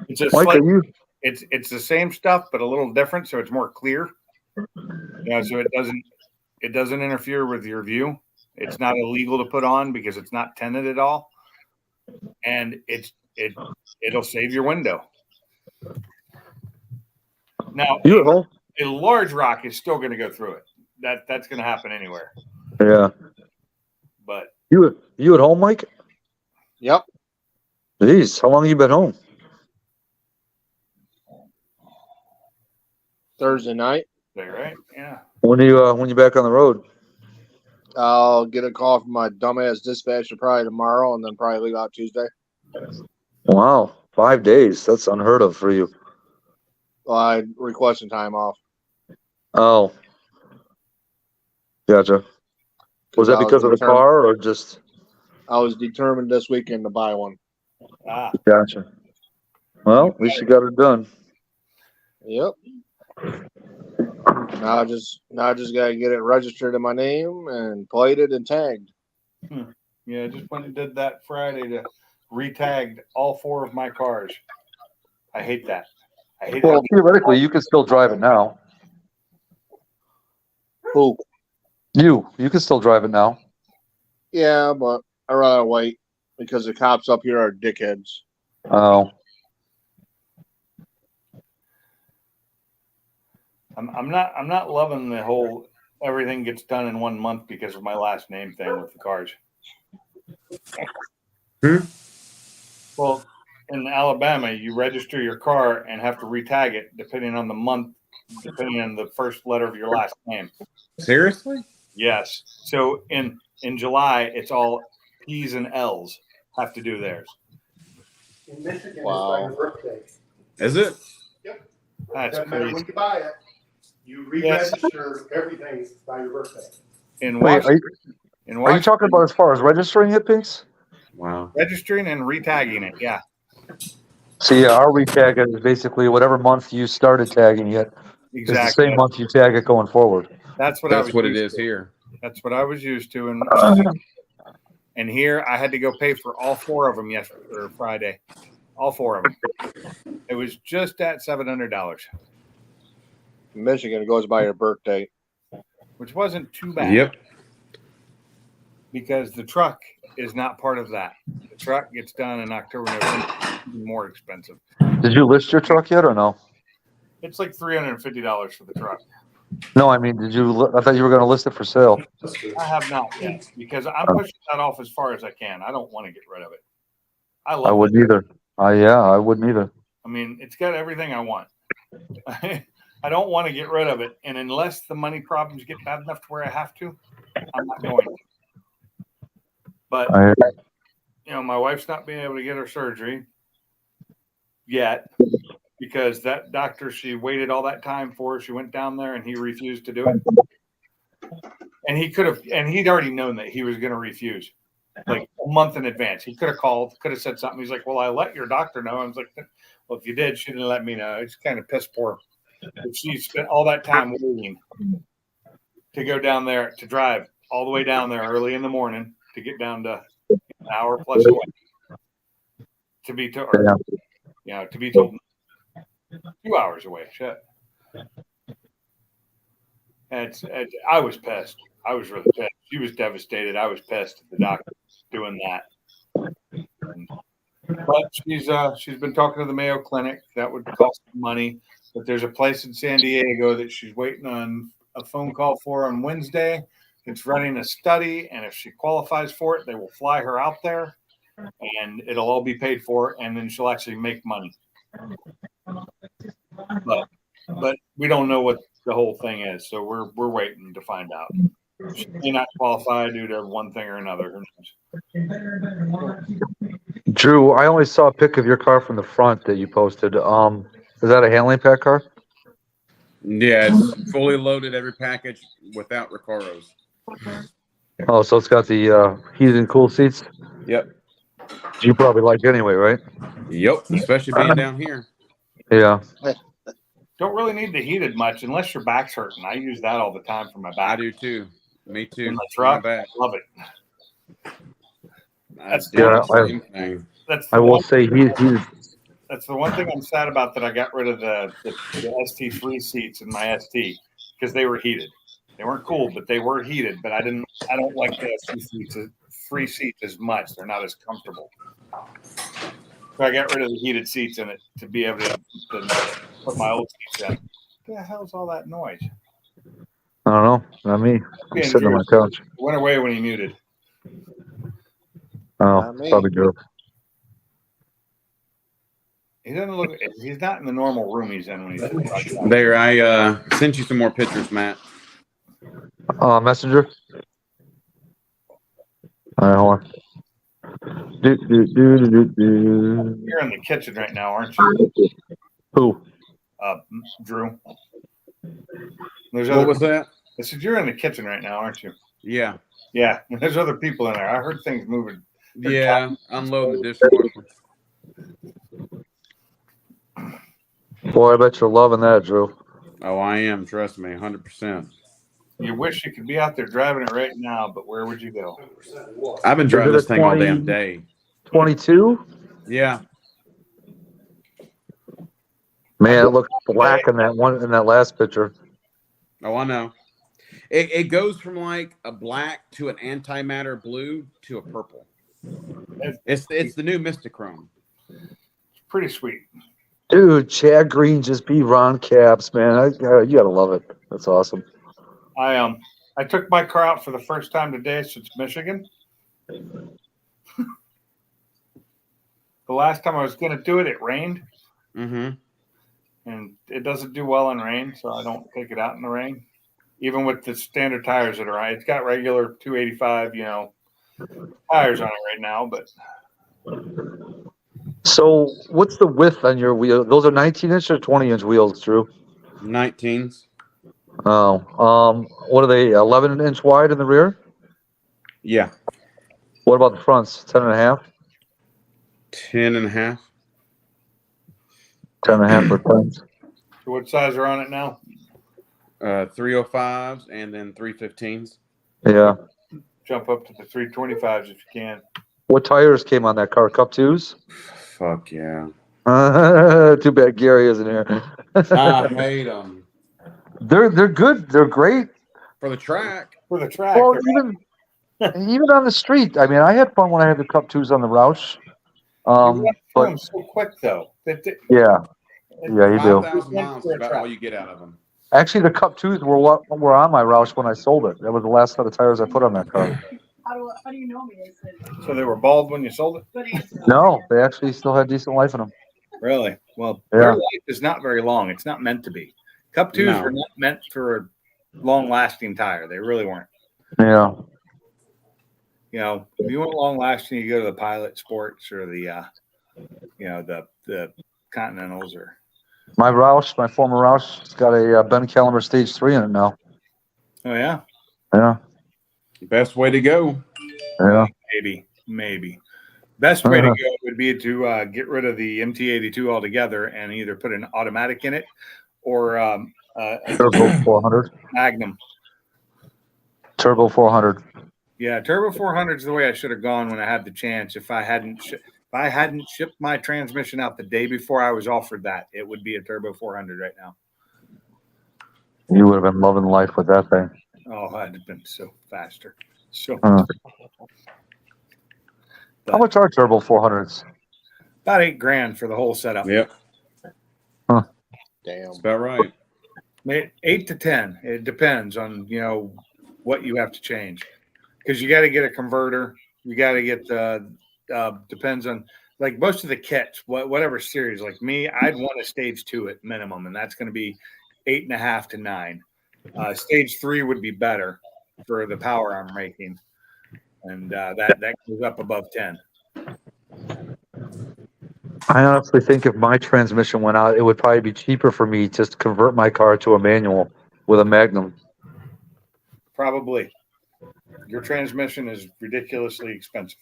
It's just Mike, like are you? it's the same stuff, but a little different, so it's more clear. Yeah, so it doesn't interfere with your view. It's not illegal to put on because it's not tinted at all, and it'll save your window. Now, You at home? a large rock is still going to go through it. That's going to happen anywhere. Yeah. But You at home, Mike? Yep. Jeez, how long have you been home? Thursday night. right, yeah. When you back on the road? I'll get a call from my dumbass dispatcher probably tomorrow, and then probably leave out Tuesday. Wow, 5 days. That's unheard of for you. Well, I requested time off. Oh, gotcha. Was that I was because of the determined- car or just? I was determined this weekend to buy one. Gotcha. Well, at least you got it done. Yep. Now I just gotta get it registered in my name and plated and tagged. Yeah, just went and did that Friday to re-tagged all 4 of my cars. I hate that. I hate Well, that. theoretically, you can still drive it now. Who? You can still drive it now. Yeah, but I'd rather wait because the cops up here are dickheads. Oh, I'm not loving the whole everything gets done in 1 month because of my last name thing with the cars. Well, in Alabama, you register your car and have to re-tag it depending on the month, depending on the first letter of your last name. Seriously? Yes. So in July, it's all P's and L's have to do theirs. In Michigan, Wow. it's by your birthday. Is it? That's Doesn't matter crazy. when you buy it. You re-register everything by your birthday. In wait, Washington, are you talking about as far as registering it, Pinks? Wow. registering and re-tagging it? Yeah. So yeah, our retag is basically whatever month you started tagging it is the Exactly. same month you tag it going forward. That's what I That's was what it used is to. here. That's what I was used to, and here I had to go pay for all 4 of them yesterday or Friday. All 4 of them. It was just at $700, In Michigan, it goes by your birthday. which wasn't too bad. Yep. Because the truck is not part of that. The truck gets done in October, November. It's more expensive. Did you list your truck yet or no? It's like $350 for the truck. No, I mean, I thought you were going to list it for sale. I have not yet because I'm pushing that off as far as I can. I don't want to get rid of it. I love I wouldn't either. Yeah, I wouldn't either. I mean, it's got everything I want. I don't want to get rid of it. And unless the money problems get bad enough to where I have to, I'm not going to. But, my wife's not being able to get her surgery yet because that doctor she waited all that time for, she went down there and he refused to do it. And he'd already known that he was going to refuse like a month in advance. He could have called, could have said something. He's like, well, I let your doctor know. I was like, well, if you did, she didn't let me know. It's kind of piss poor. But she spent all that time waiting to go down there, to drive all the way down there early in the morning to get down to an hour plus away. To be told 2 hours away. Shit. I was pissed. I was really pissed. She was devastated. I was pissed at the doctor doing that. But she's been talking to the Mayo Clinic. That would cost money. But there's a place in San Diego that she's waiting on a phone call for on Wednesday. It's running a study, and if she qualifies for it, they will fly her out there, and it'll all be paid for, and then she'll actually make money. But we don't know what the whole thing is, so we're waiting to find out. She may not qualify due to one thing or another. Who knows? Drew, I only saw a pic of your car from the front that you posted. Is that a handling pack car? Yeah, it's fully loaded, every package without Recaros. Oh, so it's got the heated and cool seats. Yep. You probably like anyway, right? Yep. Especially being down here. Yeah. Don't really need the heated much unless your back's hurting. I use that all the time for my back. I do too. Me too. In my truck, My back. love it. That's Yeah, the same thing. I will say That's the one thing I'm sad about, that I got rid of the ST3 seats in my ST because they were heated. They weren't cool, but they were heated. But I don't like the ST3 seats as much. They're not as comfortable. So I got rid of the heated seats in it to be able to put my old seats in. What the hell's all that noise? I don't know. Not me. I'm Yeah, sitting on my couch. Went away when he muted. Oh, Not me. probably Drew. He doesn't look. He's not in the normal room he's in when he's There, I sent you some more pictures, Matt. Messenger. All right, hold on. You're in the kitchen right now, aren't you? Who? Drew. There's What other. was that? I said you're in the kitchen right now, aren't you? Yeah. Yeah. There's other people in there. I heard things moving. Yeah. Unloading the dishwasher. Boy, I bet you're loving that, Drew. Oh, I am. Trust me, 100%. You wish you could be out there driving it right now, but where would you go? I've been driving Is it a this thing all 20? damn day. 22? Yeah. Man, it looked black in that last picture. Oh, I know. It goes from like a black to an antimatter blue to a purple. It's the new Mistachrome. It's pretty sweet. Dude, Chad Green just beat Ron Capps, man. You gotta love it. That's awesome. I took my car out for the first time today since Michigan. The last time I was going to do it, it rained, Mm-hmm. and it doesn't do well in rain, so I don't take it out in the rain. Even with the standard tires that are on, it's got regular 285, tires on it right now. But So, what's the width on your wheel? Those are 19-inch or 20-inch wheels, Drew? 19s. Oh, what are they? 11-inch wide in the rear? Yeah. What about the fronts? 10 and a half? 10 and a half. 10 and a half or 10s? so what size are on it now? 305s and then 315s. Yeah. Jump up to the 325s if you can. What tires came on that car? Cup 2s? Fuck yeah. Too bad Gary isn't here. I hate them. They're good. They're great. For the track. For the track, Well, they're even on the street. I mean, I had fun when I had the Cup 2s on the Roush. you run through But them so quick though. yeah, you do. 5,000 miles is about all you get out of them. Actually, the Cup 2s were on my Roush when I sold it. That was the last set of tires I put on that car. How do you know me? Is it So they were bald when you sold it? good answer? No, they actually still had decent life in them. Really? Well, Yeah. their life is not very long. It's not meant to be. Cup 2s No. were not meant for a long-lasting tire. They really weren't. Yeah. If you want long-lasting, you go to the Pilot Sports or the Continentals or. My Roush, my former Roush, has got a Ben Caliber Stage 3 in it now. Oh yeah, Yeah. Best way to go. Yeah. maybe. Best way to go would be to get rid of the MT82 altogether and either put an automatic in it or Turbo 400. Magnum. Turbo 400. Yeah, Turbo 400 is the way I should have gone when I had the chance. If I hadn't shipped my transmission out the day before I was offered that, it would be a Turbo 400 right now. You would have been loving life with that thing. Oh, I'd have been so faster. So How much are Turbo 400s? about $8,000 for the whole setup. Yep. Damn. That's about right. 8 to 10. It depends on what you have to change, because you got to get a converter. You got to get depends on like most of the kits, whatever series. Like me, I'd want a stage 2 at minimum, and that's going to be 8.5 to 9. Stage 3 would be better for the power I'm making, and that goes up above 10. I honestly think if my transmission went out, it would probably be cheaper for me just to convert my car to a manual with a Magnum. Probably. Your transmission is ridiculously expensive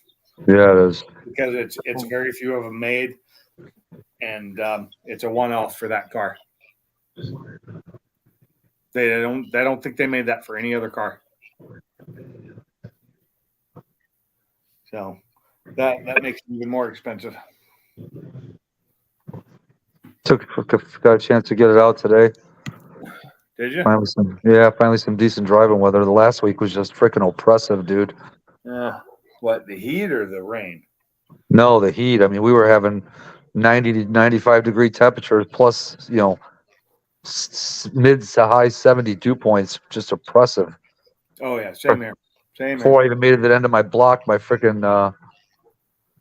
Yeah, it is. because it's very few of them made, and it's a one-off for that car. They don't think they made that for any other car. So that makes it even more expensive. Got a chance to get it out today. Did you? Finally some decent driving weather. The last week was just freaking oppressive, dude. What, the heat or the rain? No, the heat. I mean, we were having 90 to 95 degree temperatures plus, mid to high 72 points. Just oppressive. Oh yeah, same here. Before I even made it to the end of my block, my freaking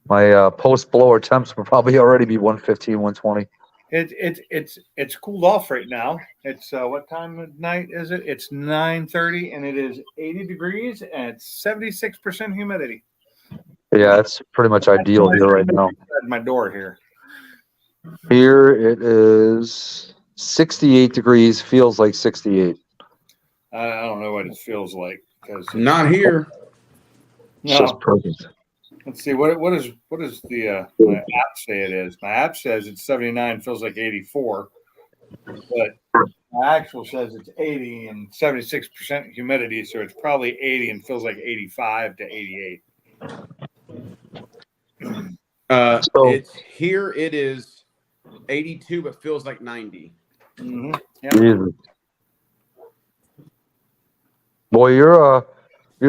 my post blower temps would probably already be 115, 120. It's cooled off right now. It's what time of night is it? It's 9:30 and it is 80 degrees and it's 76% humidity. Yeah, it's pretty much ideal here right now. At my door here. Here it is 68 degrees, feels like 68. I don't know what it feels like because Not here. It's just perfect. Let's see what is the my app say it is. My app says it's 79, feels like 84, but My actual says it's 80 and 76% humidity, so it's probably 80 and feels like 85 to 88. So- It's here. It is 82, but feels like 90. Mm-hmm. Jesus. Boy, your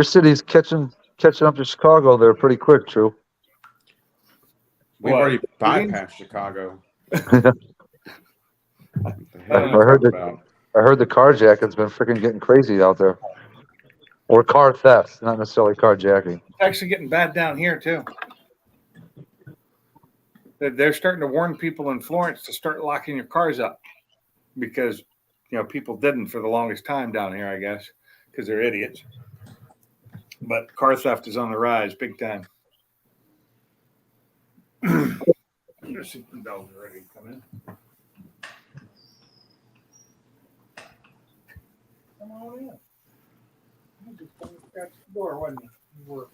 city's catching up to Chicago there pretty quick, True. We've What? already bypassed Chicago. I What the hell are you heard talking that. about? I heard the carjacking's been freaking getting crazy out there, or car thefts, not necessarily carjacking. It's actually getting bad down here too. They're starting to warn people in Florence to start locking your cars up because people didn't for the longest time down here, I guess, because they're idiots. But car theft is on the rise, big time. There's some bells ready to come in. Come on in. You just scratched the door, wasn't you? You were.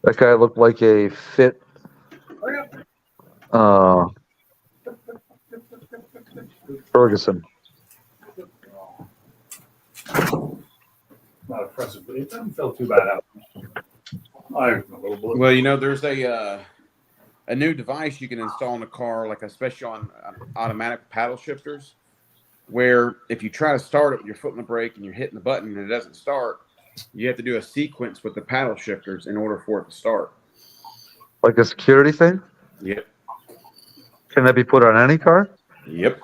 That guy looked like a fit. Hurry up. Ferguson. Not oppressive, but it doesn't feel too bad out. A little bit. Well, there's a new device you can install in a car, like especially on automatic paddle shifters, where if you try to start it with your foot on the brake and you're hitting the button and it doesn't start, you have to do a sequence with the paddle shifters in order for it to start. Like a security thing? Yep. Can that be put on any car? Yep.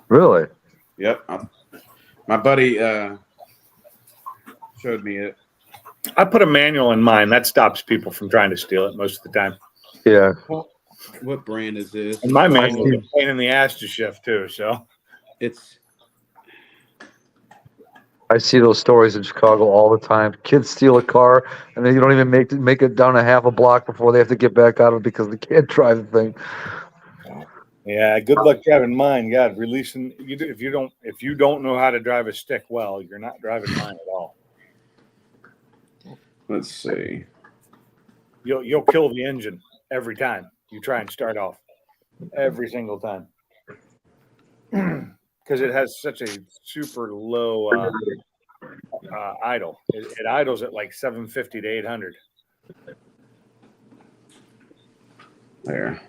Really? Yep. My buddy showed me it. I put a manual in mine. That stops people from trying to steal it most of the time. Yeah. What brand is this? And my manual is a pain in the ass to shift too. So It's I see those stories in Chicago all the time. Kids steal a car and then you don't even make it down a half a block before they have to get back out of it because they can't drive the thing. yeah, good luck driving mine. God, releasing if you don't know how to drive a stick well, you're not driving mine at all. let's see. You'll kill the engine every time you try and start off. Every single time. Because it has such a super low idle. It idles at like 750 to 800. There.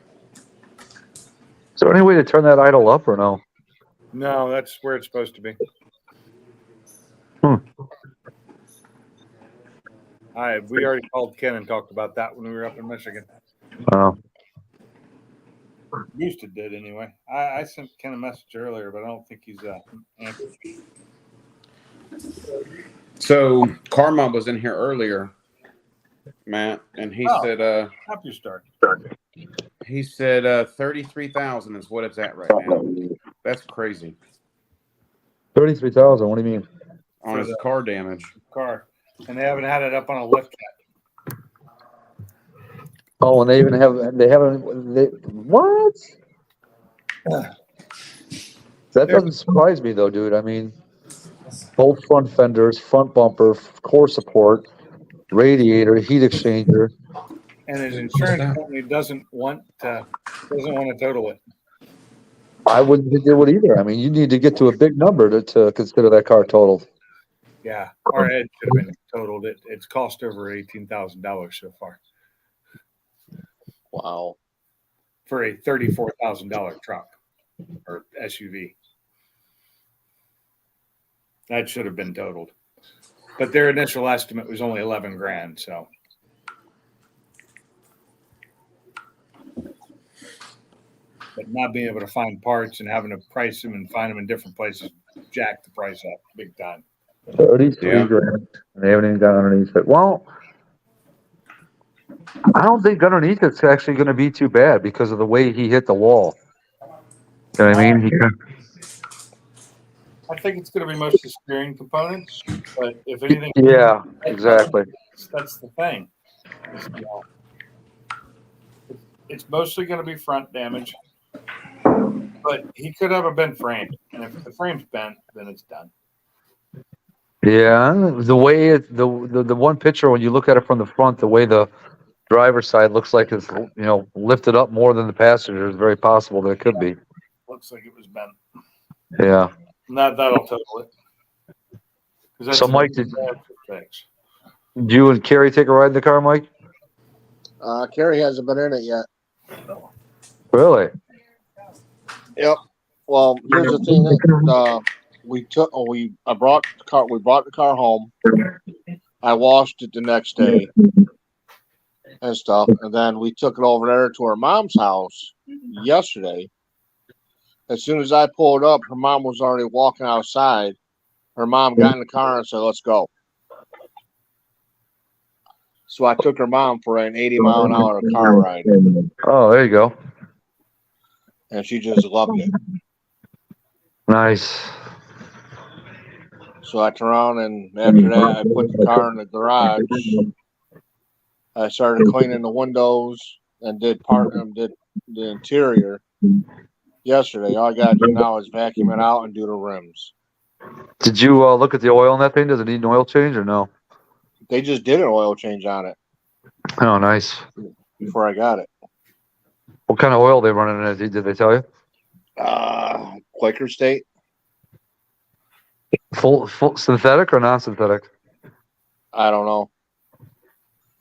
Is there any way to turn that idle up or no? No, that's where it's supposed to be. We already called Ken and talked about that when we were up in Michigan. Houston did anyway. I sent Ken a message earlier, but I don't think he's answered. So Karma was in here earlier, Matt, and he said Help you start. he said 33,000 is what it's at right now. That's crazy 33,000. What do you mean? on his car damage. Car. And they haven't had it up on a lift yet. Oh, and they haven't. What? That doesn't surprise me though, dude. I mean, both front fenders, front bumper, core support, radiator, heat exchanger. And his insurance company doesn't want to total it. I wouldn't think they would either. I mean, you need to get to a big number to consider that car totaled. Yeah, our head should have been totaled. It's cost over $18,000 so far Wow. for a $34,000 truck or SUV. That should have been totaled, but their initial estimate was only 11 grand. So, but not being able to find parts and having to price them and find them in different places jacked the price up big time. 33 grand. And they haven't even got underneath it. Well, I don't think underneath it's actually going to be too bad because of the way he hit the wall. You know what I mean? I think it's going to be mostly steering components, but if anything, Yeah, exactly. that's the thing. It's mostly going to be front damage, but he could have a bent frame, and if the frame's bent, then it's done. Yeah, the way the one picture when you look at it from the front, the way the driver's side looks like it's, lifted up more than the passenger. It's very possible that it could be. Looks like it was bent. Yeah. That'll total it. 'Cause that's So, Mike, an expensive fix. did you and Carrie take a ride in the car, Mike? Carrie hasn't been in it yet. Really? Yep. Well, here's the thing. We brought the car home. I washed it the next day and stuff, and then we took it over there to her mom's house yesterday. As soon as I pulled up, her mom was already walking outside. Her mom got in the car and said, "Let's go." So I took her mom for an 80-mile-an-hour car ride, Oh, there you go. and she just loved it. Nice. So I turned around, and after that, I put the car in the garage. I started cleaning the windows and did the interior yesterday. All I got to do now is vacuum it out and do the rims. Did you look at the oil on that thing? Does it need an oil change or no? They just did an oil change on it Oh, nice. before I got it. What kind of oil they running in it? Did they tell you? Quaker State. Full synthetic or non-synthetic? I don't know.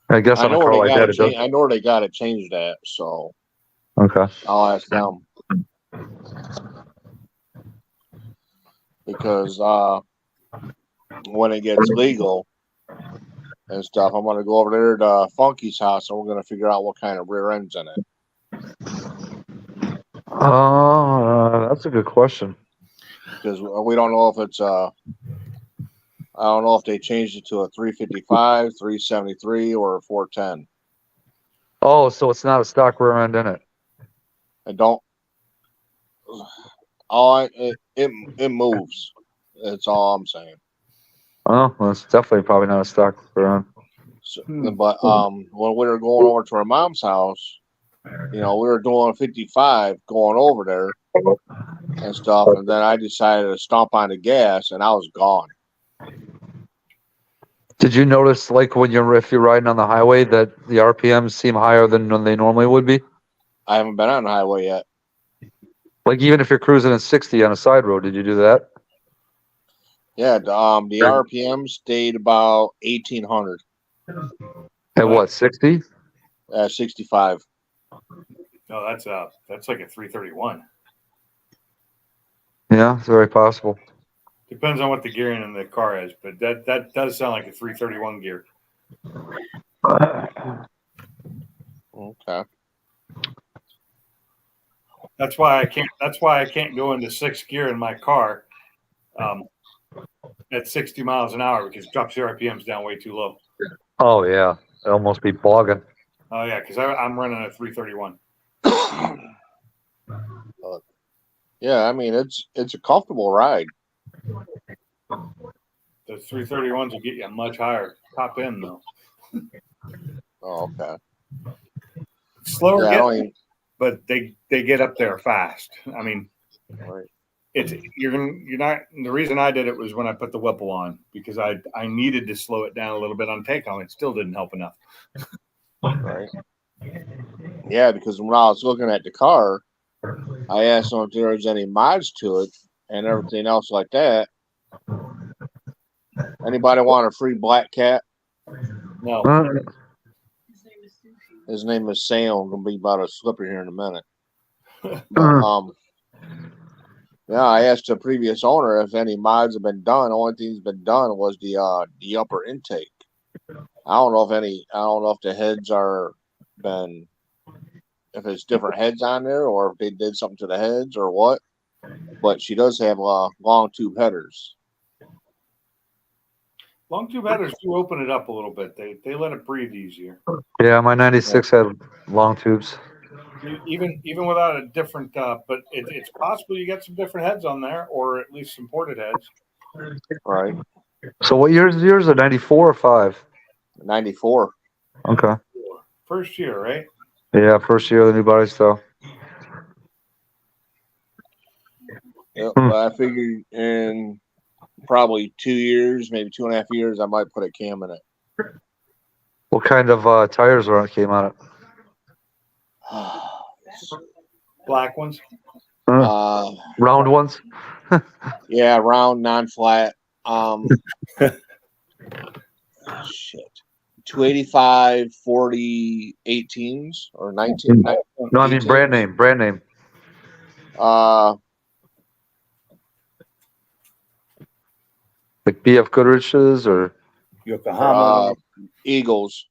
I guess I on a know car where like they got that, it it does. changed. I know where they got it changed at, so Okay. I'll ask them. Because when it gets legal and stuff, I'm gonna go over there to Funky's house and we're gonna figure out what kind of rear end's in it. That's a good question. Because we don't know if it's I don't know if they changed it to a 355, 373, or a 410. Oh, so it's not a stock rear end in it. I don't. It moves. That's all I'm saying. Oh, well, it's definitely probably not a stock rear end. So, but when we were going over to our mom's house, we were doing 55 going over there and stuff, and then I decided to stomp on the gas, and I was gone. Did you notice, like, if you're riding on the highway, that the RPMs seem higher than they normally would be? I haven't been on the highway yet. Like, even if you're cruising at 60 on a side road, did you do that? Yeah, the RPM stayed about 1800 At what, 60? at 65. No, that's like a 331. Yeah, it's very possible. Depends on what the gearing in the car is, but that does sound like a 331 gear. Okay. That's why I can't go into sixth gear in my car at 60 miles an hour because it drops the RPMs down way too low. Oh, yeah. It'd almost be bogging. Oh yeah, because I'm running a 331. Yeah, I mean it's a comfortable ride. The 331s will get you much higher top end though. Oh, okay. Slower Yeah, I don't getting, but they get up there fast. I mean, right. you're not. The reason I did it was when I put the Whipple on because I needed to slow it down a little bit on takeoff. It still didn't help enough. Right. Yeah, because when I was looking at the car, I asked them if there was any mods to it and everything else like that. Anybody want a free black cat? No, His name is Sam. I'm gonna be about to slip it here in a minute. But, yeah, I asked the previous owner if any mods have been done. The only thing that's been done was the upper intake. I don't know if the heads are been, if it's different heads on there or if they did something to the heads or what. But she does have long tube headers. long tube headers do open it up a little bit. They let it breathe easier. Yeah, my 96 had long tubes. Even without a different, but it's possible you get some different heads on there, or at least some ported heads. Right. So what year is yours? A 94 or 5? 94. Okay. First year, right? Yeah, first year of the new body style. Yep. I figured in probably 2 years, maybe 2.5 years, I might put a cam in it. What kind of tires came on it? Black ones. Round ones? Yeah, round, non-flat. Shit. 285 40 18s or 19. No, I mean 18s. brand name. Brand name. Like BF Goodrich's or Yokohama. Eagles.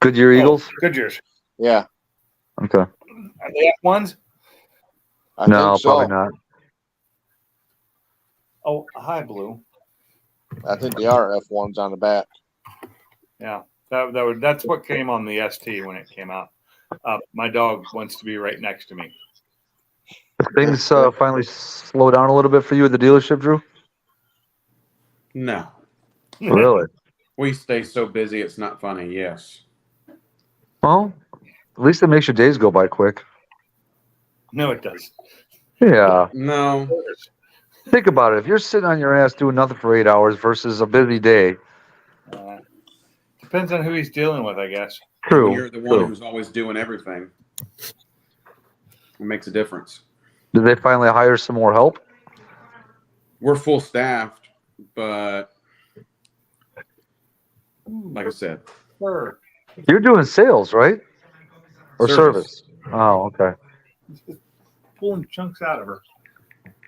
Goodyear Eagles? Goodyears. Yeah, Okay. Are they F1s? I No, think so. probably not. Oh, hi, Blue. I think they are F1s on the back. Yeah, that's what came on the ST when it came out. My dog wants to be right next to me. If things finally slow down a little bit for you at the dealership, Drew? No. Really? We stay so busy, it's not funny. Yes. Well, at least it makes your days go by quick. No, it does. Yeah. No. Think about it. If you're sitting on your ass doing nothing for 8 hours versus a busy day. Depends on who he's dealing with, I guess. True. When you're the one true. who's always doing everything, it makes a difference. Did they finally hire some more help? We're full staffed, but like I said, Sure. You're doing sales, right? Or service? Oh, okay. Pulling chunks out of her.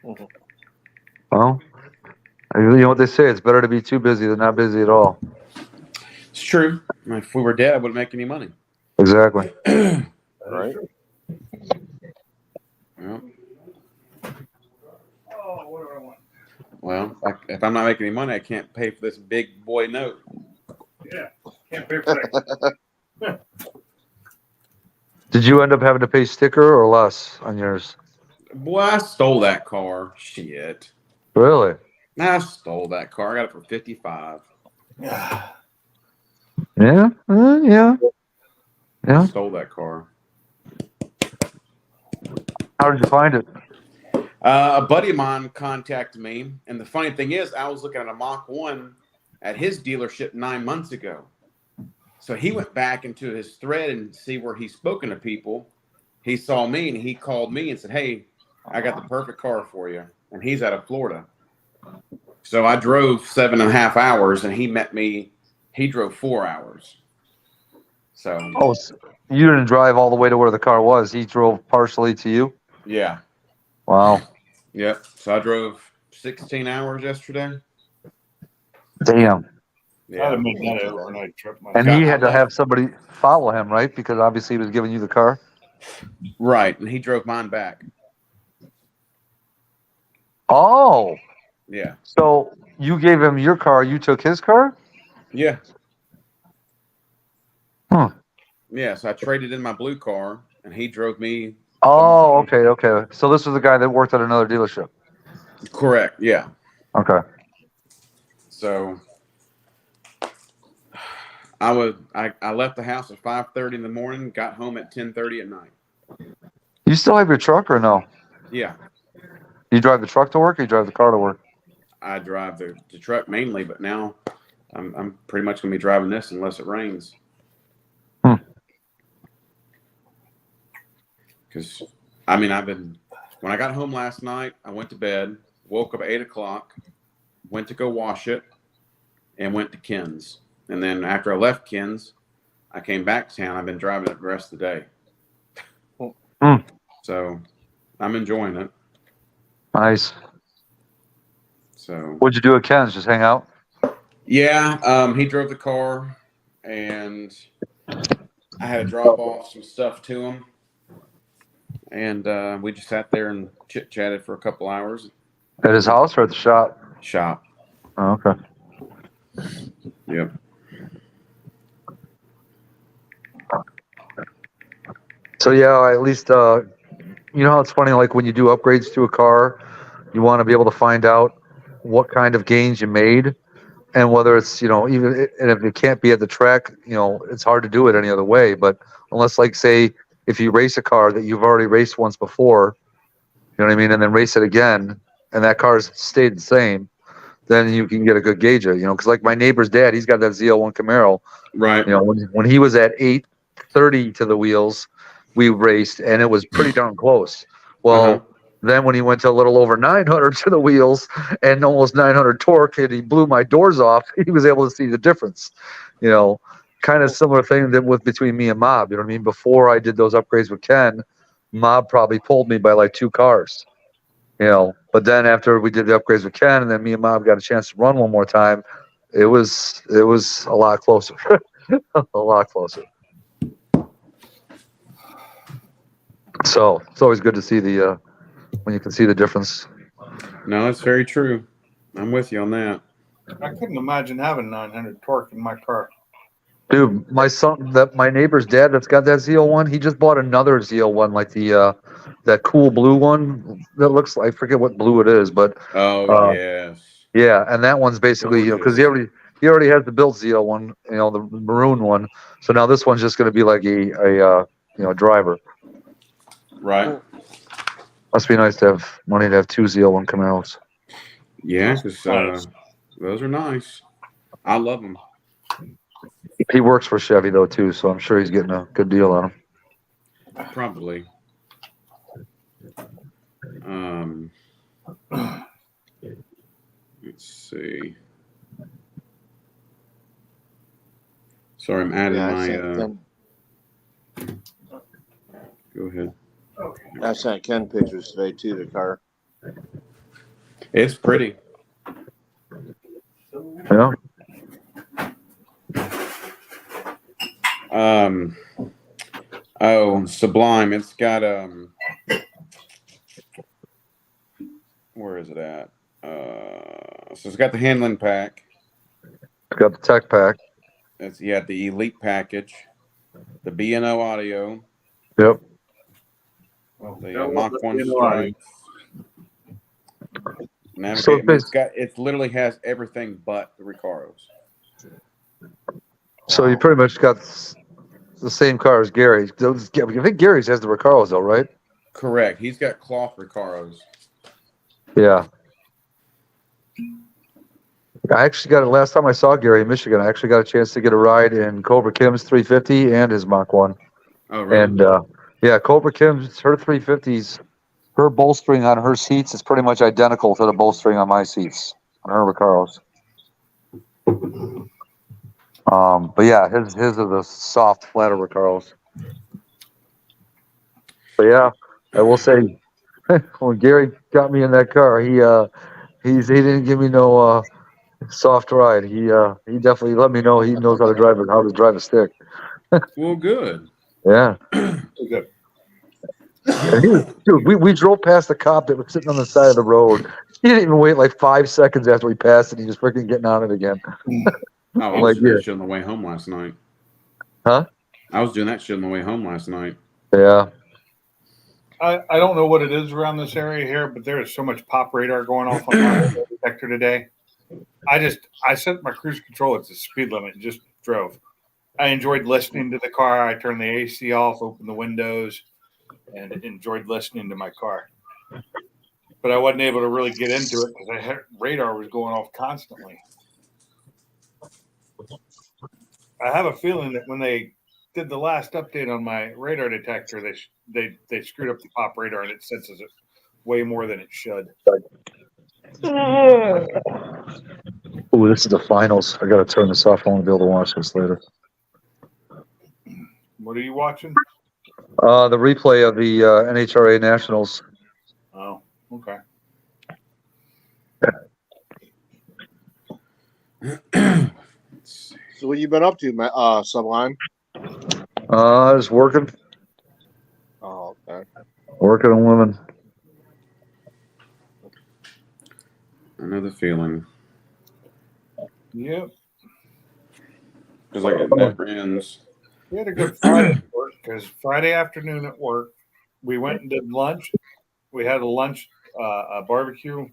Well, you know what they say, it's better to be too busy than not busy at all. It's true. If we were dead, I wouldn't make any money. Exactly. Right. Yeah. Oh, what do I want? Well, if I'm not making any money, I can't pay for this big boy note. Yeah, can't pay for that. Did you end up having to pay sticker or less on yours? Boy, I stole that car. Shit. Really? I stole that car. I got it for $55. Yeah. Yeah. Yeah. Stole that car. How did you find it? A buddy of mine contacted me, and the funny thing is, I was looking at a Mach 1 at his dealership 9 months ago. So he went back into his thread and see where he's spoken to people. He saw me, and he called me and said, "Hey, I got the perfect car for you." And he's out of Florida. So I drove 7.5 hours, and he met me. He drove 4 hours. So, Oh, so you didn't drive all the way to where the car was. He drove partially to you? yeah. Wow. Yep. So I drove 16 hours yesterday. Damn. I'd Yeah. have made that an overnight trip. And he had to have somebody follow him, right? Because obviously he was giving you the car. Right. And he drove mine back. Oh. Yeah. So you gave him your car, you took his car? Yeah. Huh. Yeah. So I traded in my blue car, and he drove me. Oh, okay. So this was the guy that worked at another dealership. Correct. Yeah. Okay. So I left the house at 5:30 in the morning, got home at 10:30 at night. You still have your truck or no? Yeah. You drive the truck to work or you drive the car to work? I drive the truck mainly, but now I'm pretty much going to be driving this unless it rains. Because, I mean, when I got home last night, I went to bed, woke up at 8 o'clock, went to go wash it, and went to Ken's. And then after I left Ken's, I came back to town. I've been driving it the rest of the day. So I'm enjoying it. Nice. So What'd you do at Ken's? Just hang out? yeah, he drove the car, and I had to drop off some stuff to him. And we just sat there and chit-chatted for a couple hours. At his house or at the shop? Shop. Oh, okay. Yep. So yeah, at least you know how it's funny, like when you do upgrades to a car, you want to be able to find out what kind of gains you made, and whether it's, even, and if it can't be at the track, it's hard to do it any other way. But unless, like, say, if you race a car that you've already raced once before, you know what I mean, and then race it again, and that car's stayed the same, then you can get a good gauge of, because like my neighbor's dad, he's got that ZL1 Camaro. Right. When he was at 830 to the wheels, we raced, and it was pretty darn close. Well, then when he went to a little over 900 to the wheels and almost 900 torque, and he blew my doors off, he was able to see the difference. Kind of similar thing that with between me and Mob. You know what I mean? Before I did those upgrades with Ken, Mob probably pulled me by like 2 cars. But then after we did the upgrades with Ken, and then me and Mob got a chance to run one more time, it was a lot closer. A lot closer. So it's always good to see the when you can see the difference. No, that's very true. I'm with you on that. I couldn't imagine having 900 torque in my car. Dude, my neighbor's dad that's got that ZL1, he just bought another ZL1, like the that cool blue one that looks like, I forget what blue it is, but Yes. yeah, and that one's basically because he already has the built ZL1, the maroon one. So now this one's just going to be like a driver. Right. Must be nice to have money to have 2 ZL1 Camaros. Yeah, because those are nice. I love them. He works for Chevy though too, so I'm sure he's getting a good deal on them. Probably. Let's see. Sorry, I'm adding go ahead. I sent Ken pictures today too. The car. It's pretty. Yeah. Sublime. It's got where is it at? So it's got the handling pack. It's got the tech pack. It's the elite package, the B&O audio. Yep. The Mach 1 stripes. So It literally has everything but the Recaros. So you pretty much got the same car as Gary. I think Gary's has the Recaros though, right? Correct. He's got cloth Recaros. Yeah. I actually got it last time I saw Gary in Michigan. I actually got a chance to get a ride in Cobra Kim's 350 and his Mach 1. Oh, really? And Cobra Kim's, her 350s, her bolstering on her seats is pretty much identical to the bolstering on my seats on her Recaros. But yeah, his are the soft, flatter Recaros. But yeah, I will say, when Gary got me in that car, he didn't give me no soft ride. He definitely let me know he knows how to drive a stick. Well, good. Yeah. Good. Dude, we drove past the cop that was sitting on the side of the road. He didn't even wait like 5 seconds after we passed it. He was freaking getting on it again. I was doing that shit on the way home last night. Huh? I was doing that shit on the way home last night. Yeah. I don't know what it is around this area here, but there is so much pop radar going off on my radar detector today. I set my cruise control at the speed limit and just drove. I enjoyed listening to the car. I turned the AC off, opened the windows, and enjoyed listening to my car. But I wasn't able to really get into it because radar was going off constantly. I have a feeling that when they did the last update on my radar detector, they screwed up the pop radar and it senses it way more than it should. Ooh, this is the finals. I gotta turn this off. I won't be able to watch this later. What are you watching? The replay of the NHRA Nationals. Oh, okay. So what you been up to, Sublime? Just working. Oh, okay. Working and living. I know the feeling. Yep. Because like it never ends. We had a good Friday at work because Friday afternoon at work, we went and did lunch. We had a barbecue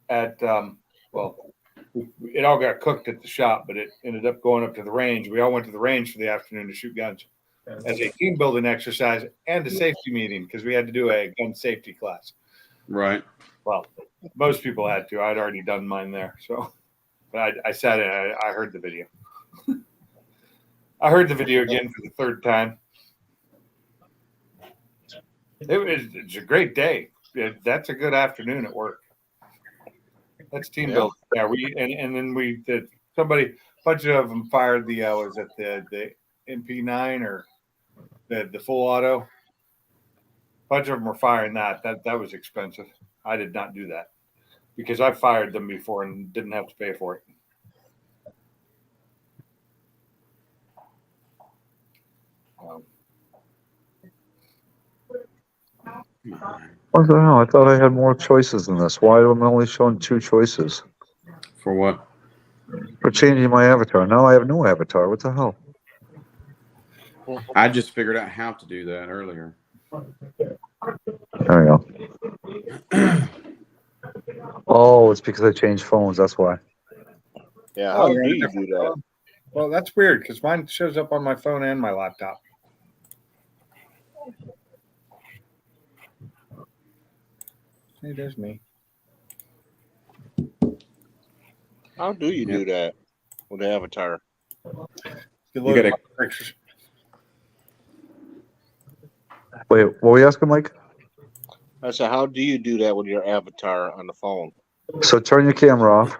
at, it all got cooked at the shop, but it ended up going up to the range. We all went to the range for the afternoon to shoot guns as a team building exercise and a safety meeting because we had to do a gun safety class. Right. Well, Most people had to. I'd already done mine there. So, but I sat in. I heard the video. I heard the video again for the third time. It's a great day. That's a good afternoon at work. That's team building. Yeah, and then we did. Somebody, a bunch of them fired the was it the MP9 or the full auto. A bunch of them were firing that. That was expensive. I did not do that because I fired them before and didn't have to pay for it. What the hell? I thought I had more choices than this. Why am I only showing 2 choices? For what? For changing my avatar. Now I have no avatar. What the hell? I just figured out how to do that earlier. There we go. Oh, it's because I changed phones. That's why. Yeah, Oh, how you're do on a you do different that? phone? Well, that's weird because mine shows up on my phone and my laptop. Hey, there's me. How do you do that with the avatar? You You gotta- pictures. Wait, what were you asking, Mike? I said, how do you do that with your avatar on the phone? So turn your camera off.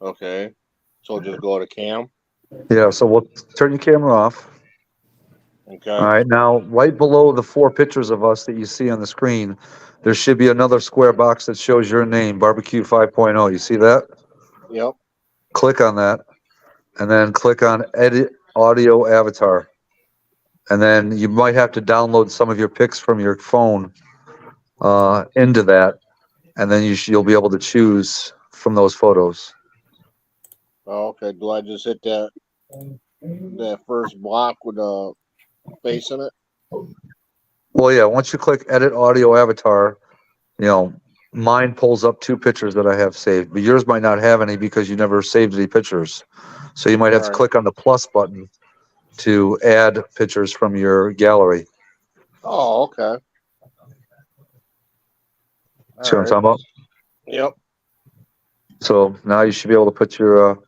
Okay. So just go to cam. Yeah, so we'll turn your camera off. Okay. All right, now right below the 4 pictures of us that you see on the screen, there should be another square box that shows your name, Barbecue 5.0. You see that? Yep. Click on that, and then click on Edit Audio Avatar. And then you might have to download some of your pics from your phone into that, and then you'll be able to choose from those photos. Oh, okay. Do I just hit that first block with a face in it? Well, yeah, once you click Edit Audio Avatar, mine pulls up 2 pictures that I have saved, but yours might not have any because you never saved any pictures. So you might have to Right. click on the plus button to add pictures from your gallery. Oh, okay. See what I'm talking about? Yep. So now you should be able to put your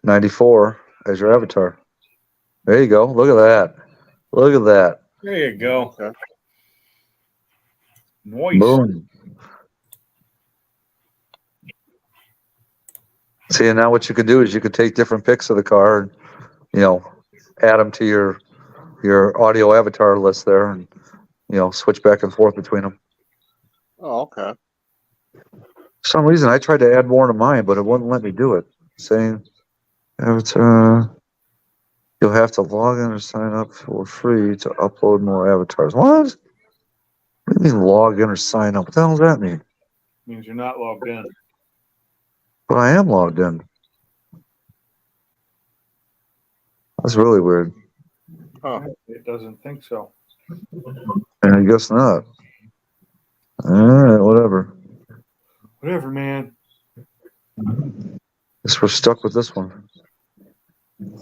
94 as your avatar. There you go. Look at that. Look at that. There you go. Okay. Nice. Boom. See, and now what you could do is you could take different pics of the car and, add them to your audio avatar list there and, switch back and forth between them. Oh, okay. For some reason, I tried to add more to mine, but it wouldn't let me do it. Saying, avatar, you'll have to log in or sign up for free to upload more avatars. What? What do you mean log in or sign up? What the hell does that mean? Means you're not logged in. But I am logged in. That's really weird. Huh. It doesn't think so. And I guess not. All right, whatever. Whatever, man. Guess we're stuck with this one.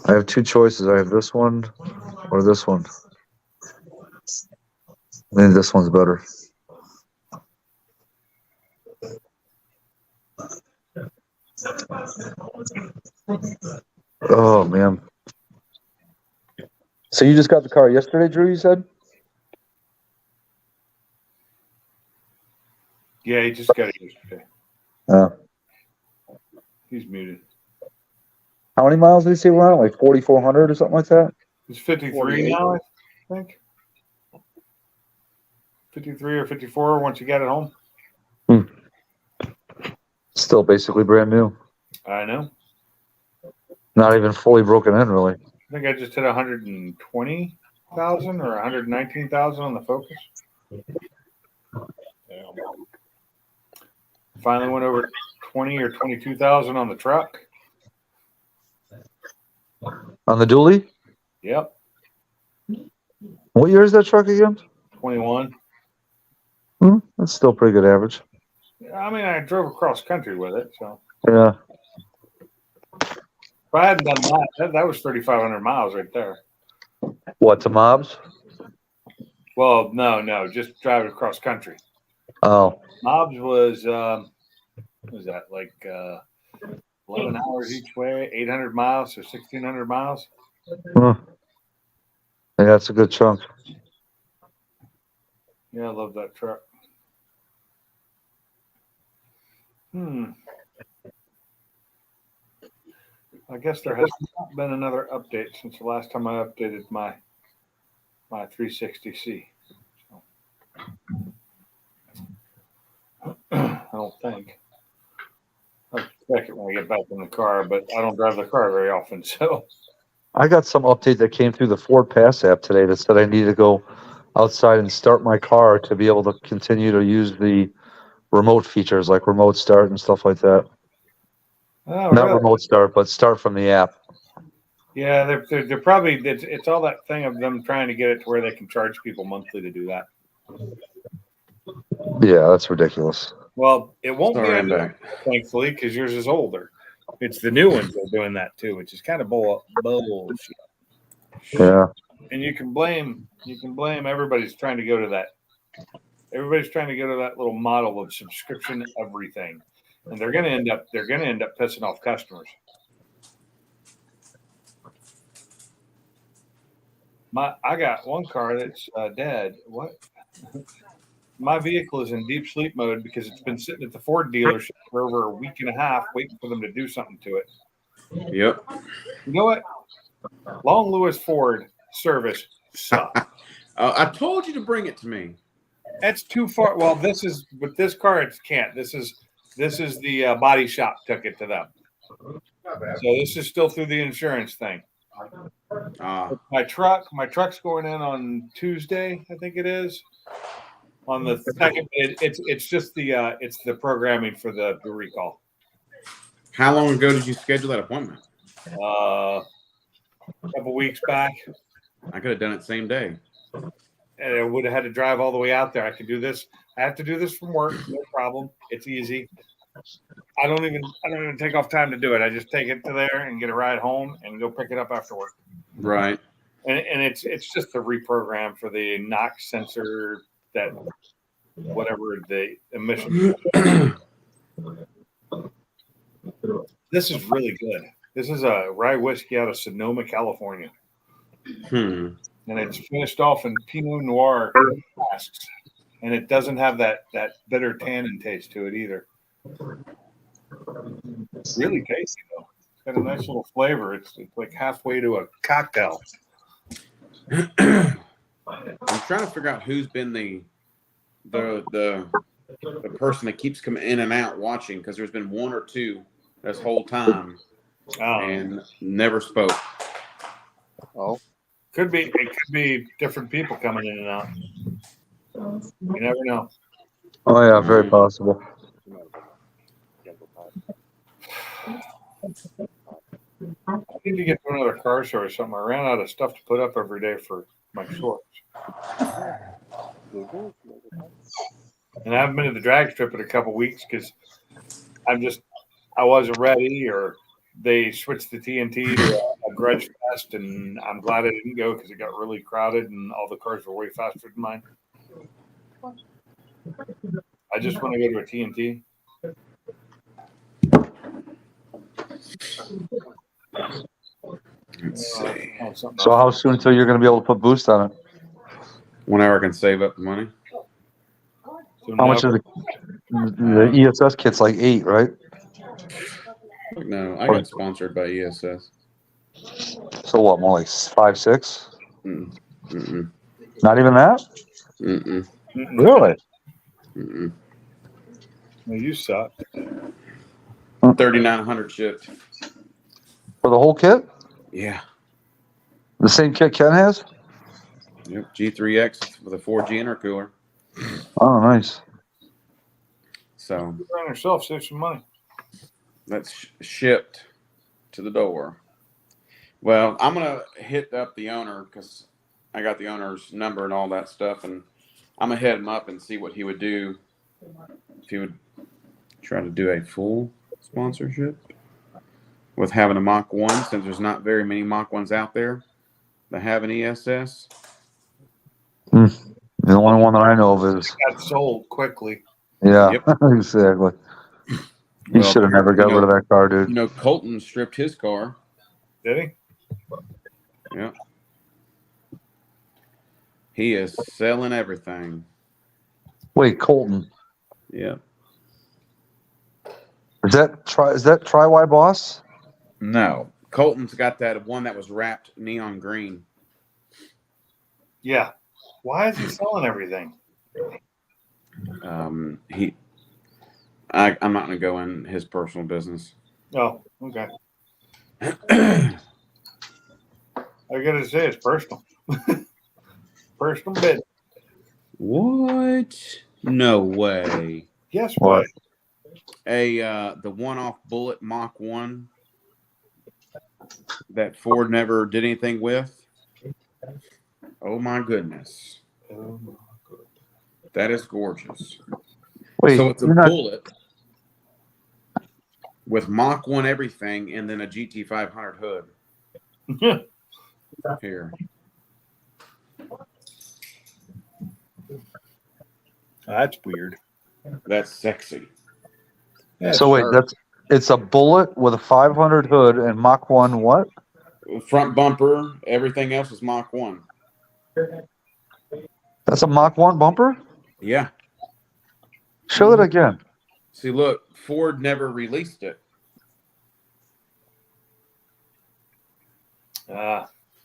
I have 2 choices. I have this one or this one. I think this one's better. Oh, man. So you just got the car yesterday, Drew, you said? Yeah, he just got it yesterday. He's muted. How many miles did he say we're on? Like 4,400 or something like that? He's 53 48. now, I think. 53 or 54 once you get it home. Still basically brand new. I know. Not even fully broken in, really. I think I just hit 120,000 or 119,000 on the Focus. Finally went over 20 or 22,000 on the truck. On the dually? Yep, What year is that truck again? 21. That's still pretty good average. I mean, I drove across country with it, so Yeah. if I hadn't done that, that was 3,500 miles right there. What, to mobs? Well, no, just driving across country. Oh, Mobs was what was that like 11 hours each way, 800 miles or 1,600 miles? huh. Yeah, that's a good chunk. Yeah, I love that truck. I guess there has not been another update since the last time I updated my 360C. So, I don't think. I'll check it when we get back in the car, but I don't drive the car very often, so. I got some update that came through the Ford Pass app today that said I need to go outside and start my car to be able to continue to use the remote features like remote start and stuff like that. Oh, Not really? remote start, but start from the app. Yeah, they're probably it's all that thing of them trying to get it to where they can charge people monthly to do that. Yeah, that's ridiculous. Well, it won't be Sorry, I'm on back. yours, thankfully, because yours is older. It's the new ones that are doing that too, which is kind of bullshit. Yeah. And you can blame everybody's trying to go to that. Everybody's trying to go to that little model of subscription everything, and they're going to end up pissing off customers. I got one car that's dead. What? My vehicle is in deep sleep mode because it's been sitting at the Ford dealership for over a week and a half waiting for them to do something to it. Yep. You know what? Long Lewis Ford service sucks. I told you to bring it to me. That's too far. Well, this is with this car, it can't. This is the body shop took it to them. Not bad. So this is still through the insurance thing. My truck's going in on Tuesday, I think it is. On the second, it's just the programming for the recall. How long ago did you schedule that appointment? A couple weeks back, I could have done it same day. and I would have had to drive all the way out there. I could do this. I have to do this from work, no problem. It's easy. I don't even take off time to do it. I just take it to there and get a ride home and go pick it up after work. Right. And it's just the reprogram for the NOx sensor that whatever the emission. This is really good. This is a rye whiskey out of Sonoma, California. And it's finished off in Pinot Noir casks. And it doesn't have that bitter tannin taste to it either. It's really tasty though. It's got a nice little flavor. It's like halfway to a cocktail. I'm trying to figure out who's been the person that keeps coming in and out watching, because there's been one or two this whole time and never spoke. Oh, It could be different people coming in and out. You never know. Oh yeah, very possible. I need to get to another car show or something. I ran out of stuff to put up every day for my shorts. And I haven't been to the drag strip in a couple weeks because I wasn't ready, or they switched the TNT to a grudge fest, and I'm glad I didn't go because it got really crowded and all the cars were way faster than mine. I just want to go to a TNT. Let's see. So how soon until you're going to be able to put boost on it? Whenever I can save up the money. How much is the ESS kit's like 8, right? No, I got sponsored by ESS. So what, more like 5, 6? Mm-mm. Not even that? Mm-mm. Really? Mm-mm. Well, you suck. 3,900 shipped. For the whole kit? Yeah. The same kit Ken has? Yep. G3X with a 4G intercooler. Oh, nice. So Run yourself, save some money. that's shipped to the door. Well, I'm gonna hit up the owner because I got the owner's number and all that stuff, and I'm gonna hit him up and see what he would do if he would try to do a full sponsorship with having a Mach 1, since there's not very many Mach 1s out there that have an ESS. The only one that I know of is, Got sold quickly. yeah, Yep. exactly. He Well, should have never got rid of that car, dude. You know, Colton stripped his car. Did he? Yeah. He is selling everything. Wait, Colton. Yeah. Is that Tri-Y Boss? No. Colton's got that one that was wrapped neon green. Yeah. Why is he selling everything? I'm not gonna go in his personal business. Oh, okay. I gotta say it's personal. Personal bid. What? No way. Guess What? what? The one-off Bullet Mach 1 that Ford never did anything with. Oh my goodness. That is gorgeous. Wait, So it's a you're not, Bullet with Mach 1 everything and then a GT500 hood. Here. That's weird. That's sexy. so wait, it's a Bullet with a 500 hood and Mach 1 what? Front bumper, everything else is Mach 1. That's a Mach 1 bumper? Yeah. Show it again. See, look, Ford never released it.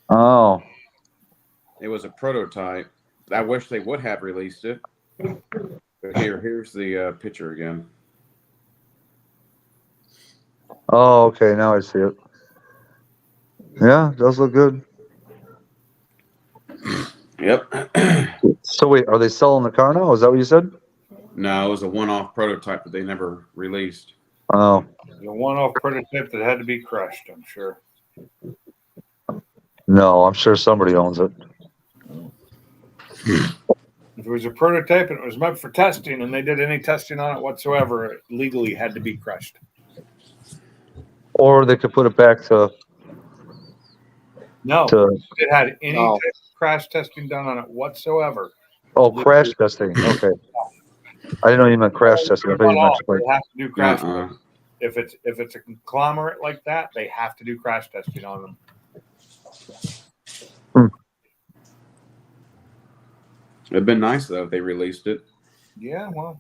Oh. It was a prototype. I wish they would have released it. But here's the picture again. Oh, okay, now I see it. Yeah, it does look good. Yep. So wait, are they selling the car now? Is that what you said? No, it was a one-off prototype that they never released. Oh. The one-off prototype that had to be crushed, I'm sure. No, I'm sure somebody owns it. If it was a prototype and it was meant for testing and they did any testing on it whatsoever, it legally had to be crushed. Or they could put it back to No, to it had any No. type of crash testing done on it whatsoever. crash testing. Okay. I didn't know you meant crash testing. I thought you meant They have to do crash Uh-uh. testing. If it's a conglomerate like that, they have to do crash testing on them. It'd been nice though if they released it. Yeah, well,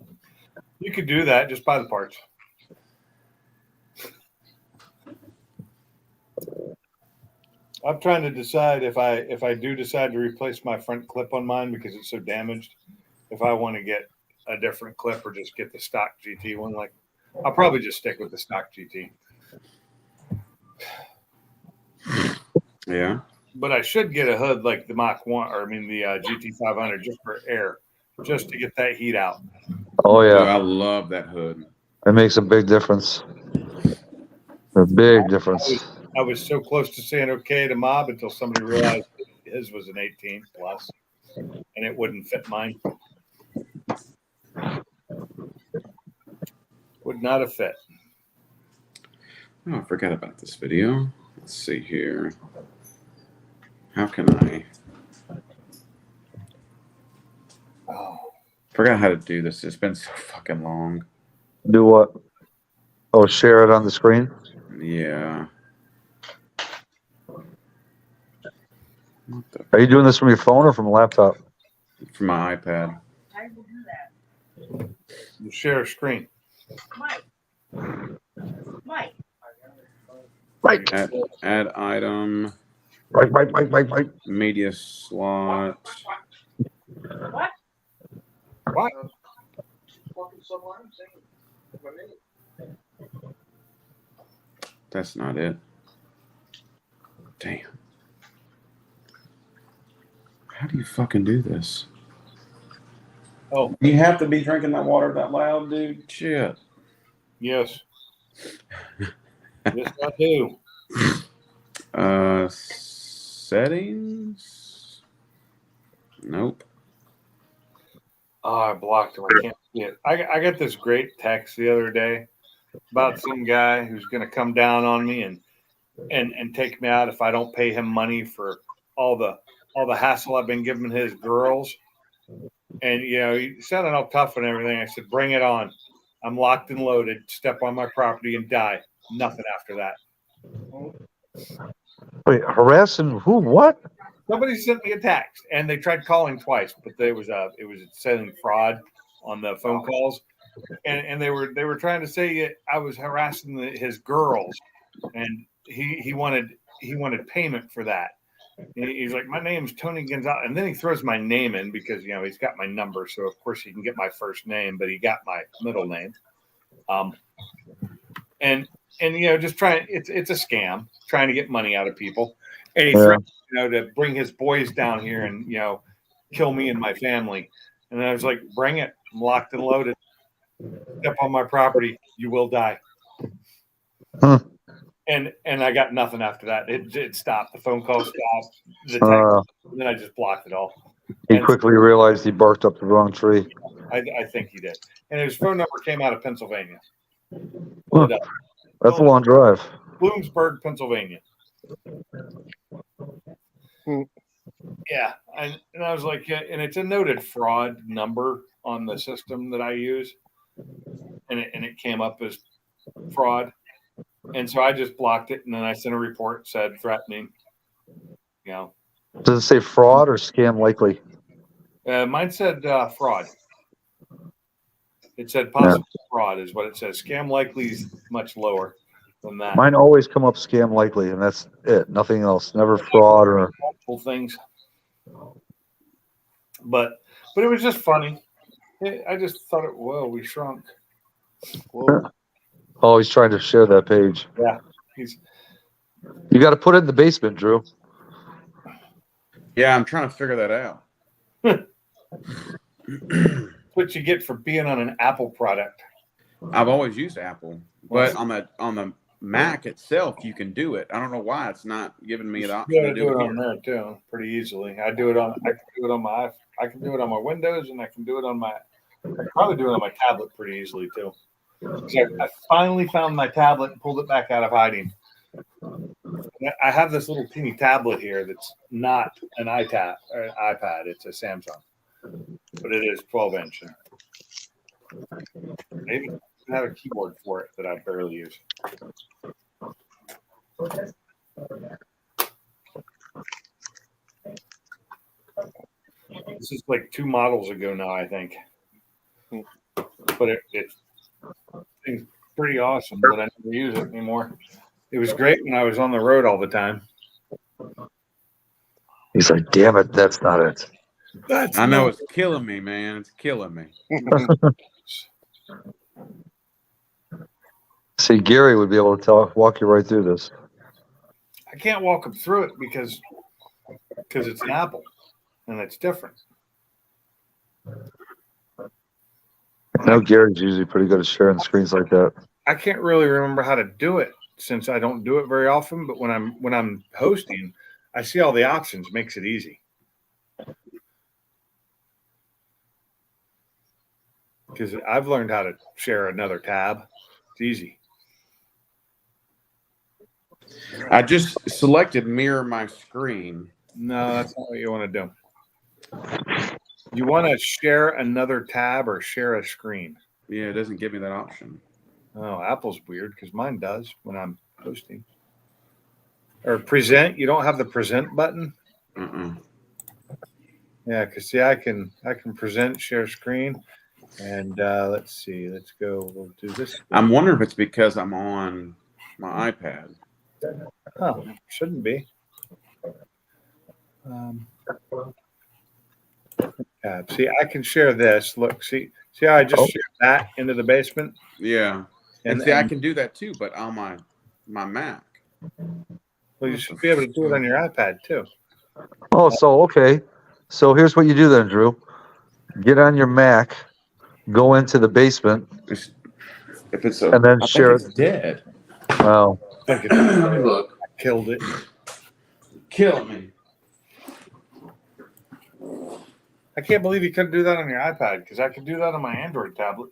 you could do that. Just buy the parts. I'm trying to decide if I do decide to replace my front clip on mine because it's so damaged, if I want to get a different clip or just get the stock GT one. Like, I'll probably just stick with the stock GT. Yeah. But I should get a hood like the Mach 1, or I mean the GT500 just for air, just to get that heat out. Oh Dude, yeah, I love that hood. it makes a big difference. A big difference. I was so close to saying okay to Mob until somebody realized his was an 18 plus, and it wouldn't fit mine. Would not have fit. Oh, I forgot about this video. Let's see here. How can I? Oh, Forgot how to do this. It's been so fucking long. Do what? Oh, share it on the screen. Yeah. What the? Are you doing this from your phone or from a laptop? From my iPad. I will do that. you share a screen. Mike. Mike. Right. Add item. Right. Media slot. What? What? That's not it. Damn. How do you fucking do this? Oh, You have to be drinking that water that loud, dude. Shit. yes. Yes, I do. Settings. Nope. Oh, I blocked him. I can't see it. I got this great text the other day about some guy who's going to come down on me and take me out if I don't pay him money for all the hassle I've been giving his girls. And he sounded all tough and everything. I said, "Bring it on. I'm locked and loaded. Step on my property and die." Nothing after that. Wait, harassing who? What? Somebody sent me a text, and they tried calling twice, but it was saying fraud on the phone calls, and they were trying to say I was harassing his girls, and he wanted payment for that. He's like, "My name's Tony Gonzalez," and then he throws my name in because he's got my number, so of course he can get my first name, but he got my middle name, and just trying. It's a scam, trying to get money out of people, and he threatened to bring his boys down here and kill me and my family, and I was like, "Bring it! I'm locked and loaded. Step on my property, you will die." Huh. And I got nothing after that. It stopped. The phone call stopped. The text, and then I just blocked it all. He quickly realized he barked up the wrong tree. I think he did. And his phone number came out of Pennsylvania. Huh. That's a long drive. Bloomsburg, Pennsylvania. Yeah. And I was like, and it's a noted fraud number on the system that I use. And it came up as fraud. And so I just blocked it, and then I sent a report, said threatening. Does it say fraud or scam likely? Mine said fraud. It said possible fraud is what it says. Scam likely is much lower than that. Mine always come up scam likely, and that's it. Nothing else. Never fraud or multiple things. But it was just funny. I just thought whoa, we shrunk. Whoa. Oh, he's trying to share that page. Yeah. You got to put it in the basement, Drew. Yeah, I'm trying to figure that out. What you get for being on an Apple product. I've always used Apple, but on the Mac itself, you can do it. I don't know why it's not giving me the option to do it on there too, pretty easily. I can do it on my Windows, and I can do it on my. I can probably do it on my tablet pretty easily too. I finally found my tablet and pulled it back out of hiding. I have this little teeny tablet here that's not an iPad. It's a Samsung, but it is 12-inch. I even have a keyboard for it that I barely use. This is like 2 models ago now, I think. But it's pretty awesome, but I never use it anymore. It was great when I was on the road all the time. He's like, damn it, that's not it. I know it's killing me, man. It's killing me. See, Gary would be able to walk you right through this. I can't walk him through it because it's an Apple and it's different. I know Gary's usually pretty good at sharing screens like that. I can't really remember how to do it since I don't do it very often. But when I'm hosting, I see all the options. Makes it easy. Because I've learned how to share another tab. It's easy. I just selected mirror my screen. No, that's not what you want to do. You want to share another tab or share a screen. Yeah, it doesn't give me that option. Oh, Apple's weird because mine does when I'm hosting. Or present. You don't have the present button? Yeah, because see, I can present, share screen. And let's see. Let's go. We'll do this. I'm wondering if it's because I'm on my iPad. Oh, shouldn't be. See, I can share this. Look, see how I just shared that into the basement? Yeah. And see, I can do that too, but on my Mac. Well, you should be able to do it on your iPad too. Oh, so okay. So here's what you do then, Drew. Get on your Mac, go into the basement, and then share it. Dead. Wow. Let me look. Killed it. Kill me. I can't believe you couldn't do that on your iPad because I could do that on my Android tablet.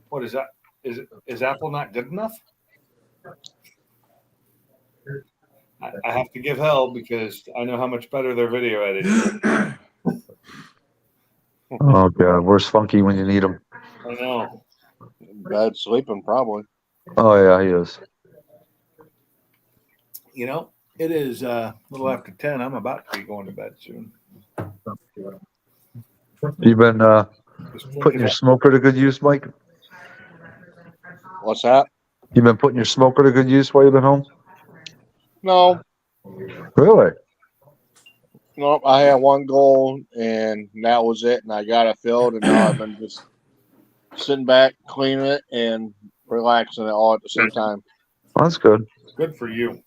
What is that? Is Apple not good enough? I have to give hell because I know how much better their video editing is. Oh god, where's Funky when you need him? I know. Bad sleeping, probably. Oh yeah, he is. You know, it is a little after 10. I'm about to be going to bed soon. You been Just putting your smoker to good use, Mike? What's that? You been putting your smoker to good use while you've been home? No, Really? no. I had one goal, and that was it. And I got it filled, and now I've been just sitting back, cleaning it, and relaxing it all at the same time. Well, that's good. good for you.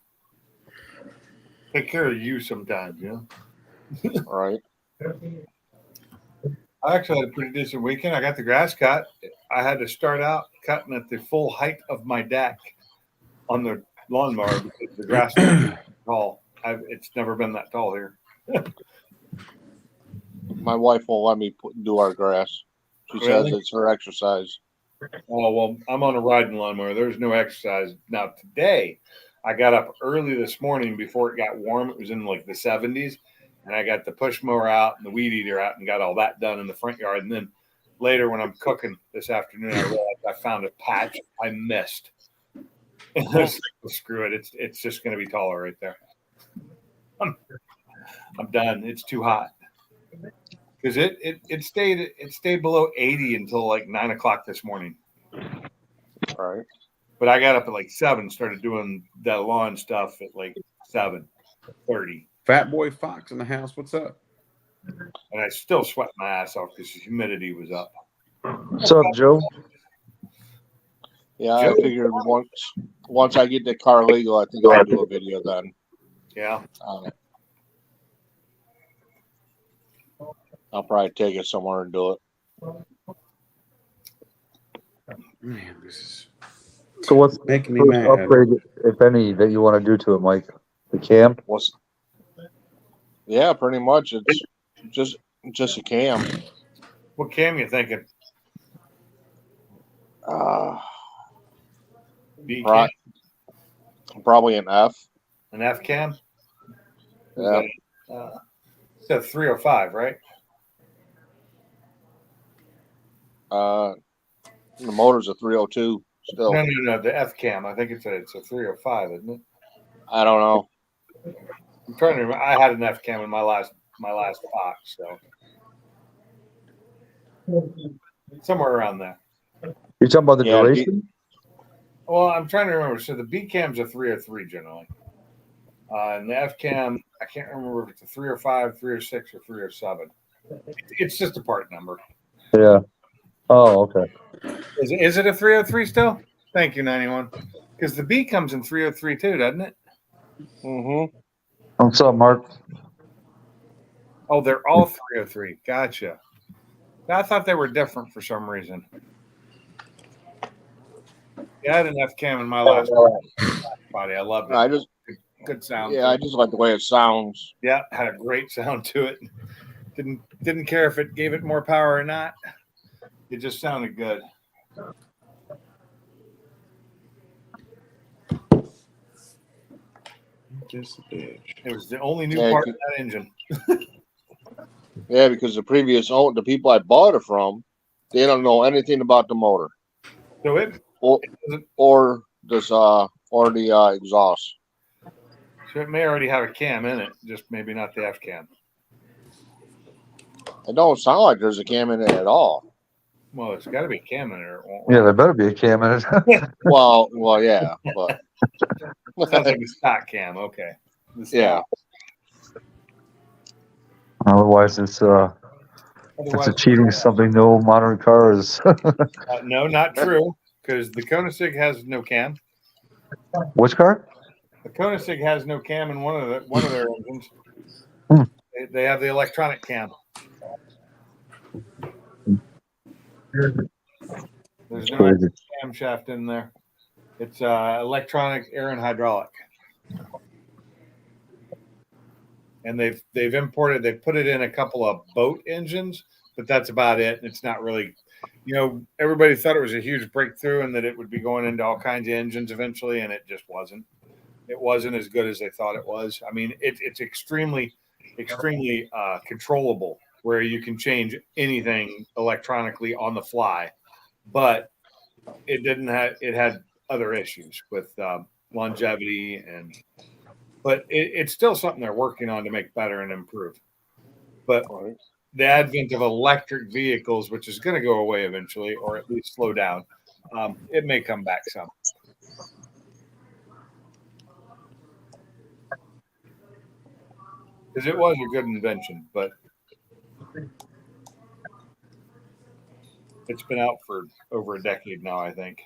Take care of you sometimes, you know. All right. I actually had a pretty decent weekend. I got the grass cut. I had to start out cutting at the full height of my deck on the lawnmower because the grass is tall. It's never been that tall here. My wife won't let me do our grass. She says Really? it's her exercise. Oh, well, I'm on a riding lawnmower. There's no exercise. Now, today, I got up early this morning before it got warm. It was in like the 70s. And I got the push mower out and the weed eater out and got all that done in the front yard. And then later when I'm cooking this afternoon, I realized I found a patch I missed. And I was like, well, screw it. It's just going to be taller right there. I'm done. It's too hot. Because it stayed below 80 until like 9 o'clock this morning. All right. But I got up at like 7, started doing that lawn stuff at like 7:30. Fat Boy Fox in the house. What's up? And I still sweat my ass off because the humidity was up. What's up, Joe? Yeah, I figured once I get the car legal, I think I'll do a video then. Yeah. On it. I'll probably take it somewhere and do it. Man, this is So what's the making me first mad. upgrade, if any, that you want to do to it, Mike? The cam? Yeah, pretty much. It's just a cam. What cam you thinking? B cam? Probably an F. An F cam? Yeah. It's a 305, right? The motor's a 302 still. No. The F cam. I think it's a 305, isn't it? I don't know. I'm trying to remember. I had an F cam in my last Fox, so somewhere around there. You're talking about the Yeah, duration? Well, I'm trying to remember. So the B cam's a 303 generally, and the F cam, I can't remember if it's a 305, 306, or 307. It's just a part number. Yeah. Oh, okay. Is it a 303 still? Thank you, 91. Because the B comes in 303 too, doesn't it? Mm-hmm. What's up, Mark? Oh, they're all 303. Gotcha. I thought they were different for some reason. Yeah, I had an F cam in my last body. I loved it. I just Good sound. Yeah, I just like the way it sounds. Yeah, had a great sound to it. Didn't care if it gave it more power or not. It just sounded good. Just a bitch. It was the only new Yeah, part of that engine. Yeah, because the people I bought it from, they don't know anything about the motor So it or the exhaust. So it may already have a cam in it, just maybe not the F cam. It don't sound like there's a cam in it at all. Well, it's got to be a cam in it. Or it won't Yeah, work. there better be a cam in it. Well, yeah, but Sounds like a stock cam. Okay. The stock. yeah. Otherwise, it's a Otherwise, cheating something no modern car is. no, not true. Because the Koenigsegg has no cam. Which car? The Koenigsegg has no cam in one of their engines. Hmm. They have the electronic cam. There's no Crazy. camshaft in there. It's electronic air and hydraulic. And they've imported. They put it in a couple of boat engines, but that's about it. It's not really. Everybody thought it was a huge breakthrough and that it would be going into all kinds of engines eventually, and it just wasn't. It wasn't as good as they thought it was. I mean, it's extremely controllable where you can change anything electronically on the fly, but it didn't have. It had other issues with longevity but it's still something they're working on to make better and improve. But the advent of electric vehicles, which is going to go away eventually, or at least slow down, it may come back some. Because it was a good invention, but it's been out for over a decade now, I think.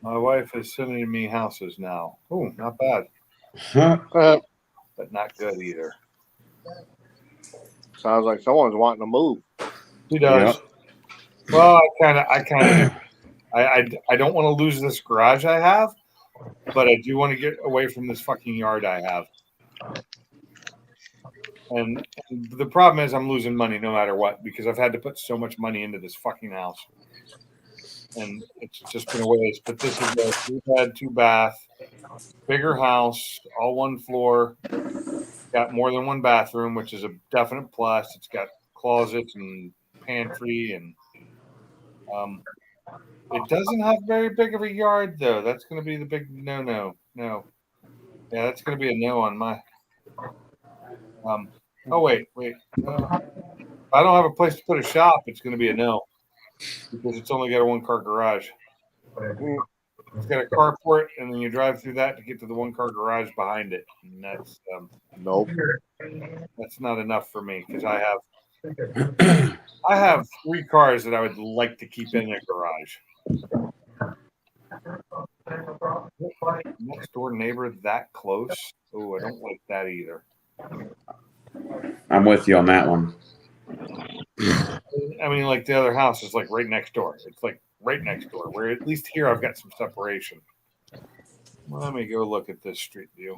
My wife is sending me houses now. Oh, not bad, but not good either. Sounds like someone's wanting to move. She does. Yep. Well, I don't want to lose this garage I have, but I do want to get away from this fucking yard I have. And the problem is I'm losing money no matter what, because I've had to put so much money into this fucking house. And it's just been a waste. But this is a 3-bed, 2-bath, bigger house, all one floor. Got more than one bathroom, which is a definite plus. It's got closets and pantry, and it doesn't have very big of a yard, though. That's going to be the big no. Yeah, that's going to be a no on my. Oh wait. I don't have a place to put a shop. It's going to be a no, because it's only got a 1-car garage. It's got a carport, and then you drive through that to get to the 1-car garage behind it, and that's Nope. that's not enough for me, because I have 3 cars that I would like to keep in a garage. Next door neighbor that close? Oh, I don't like that either. I'm with you on that one. I mean, like the other house is like right next door. It's like right next door. Where at least here I've got some separation. Well, let me go look at this street view.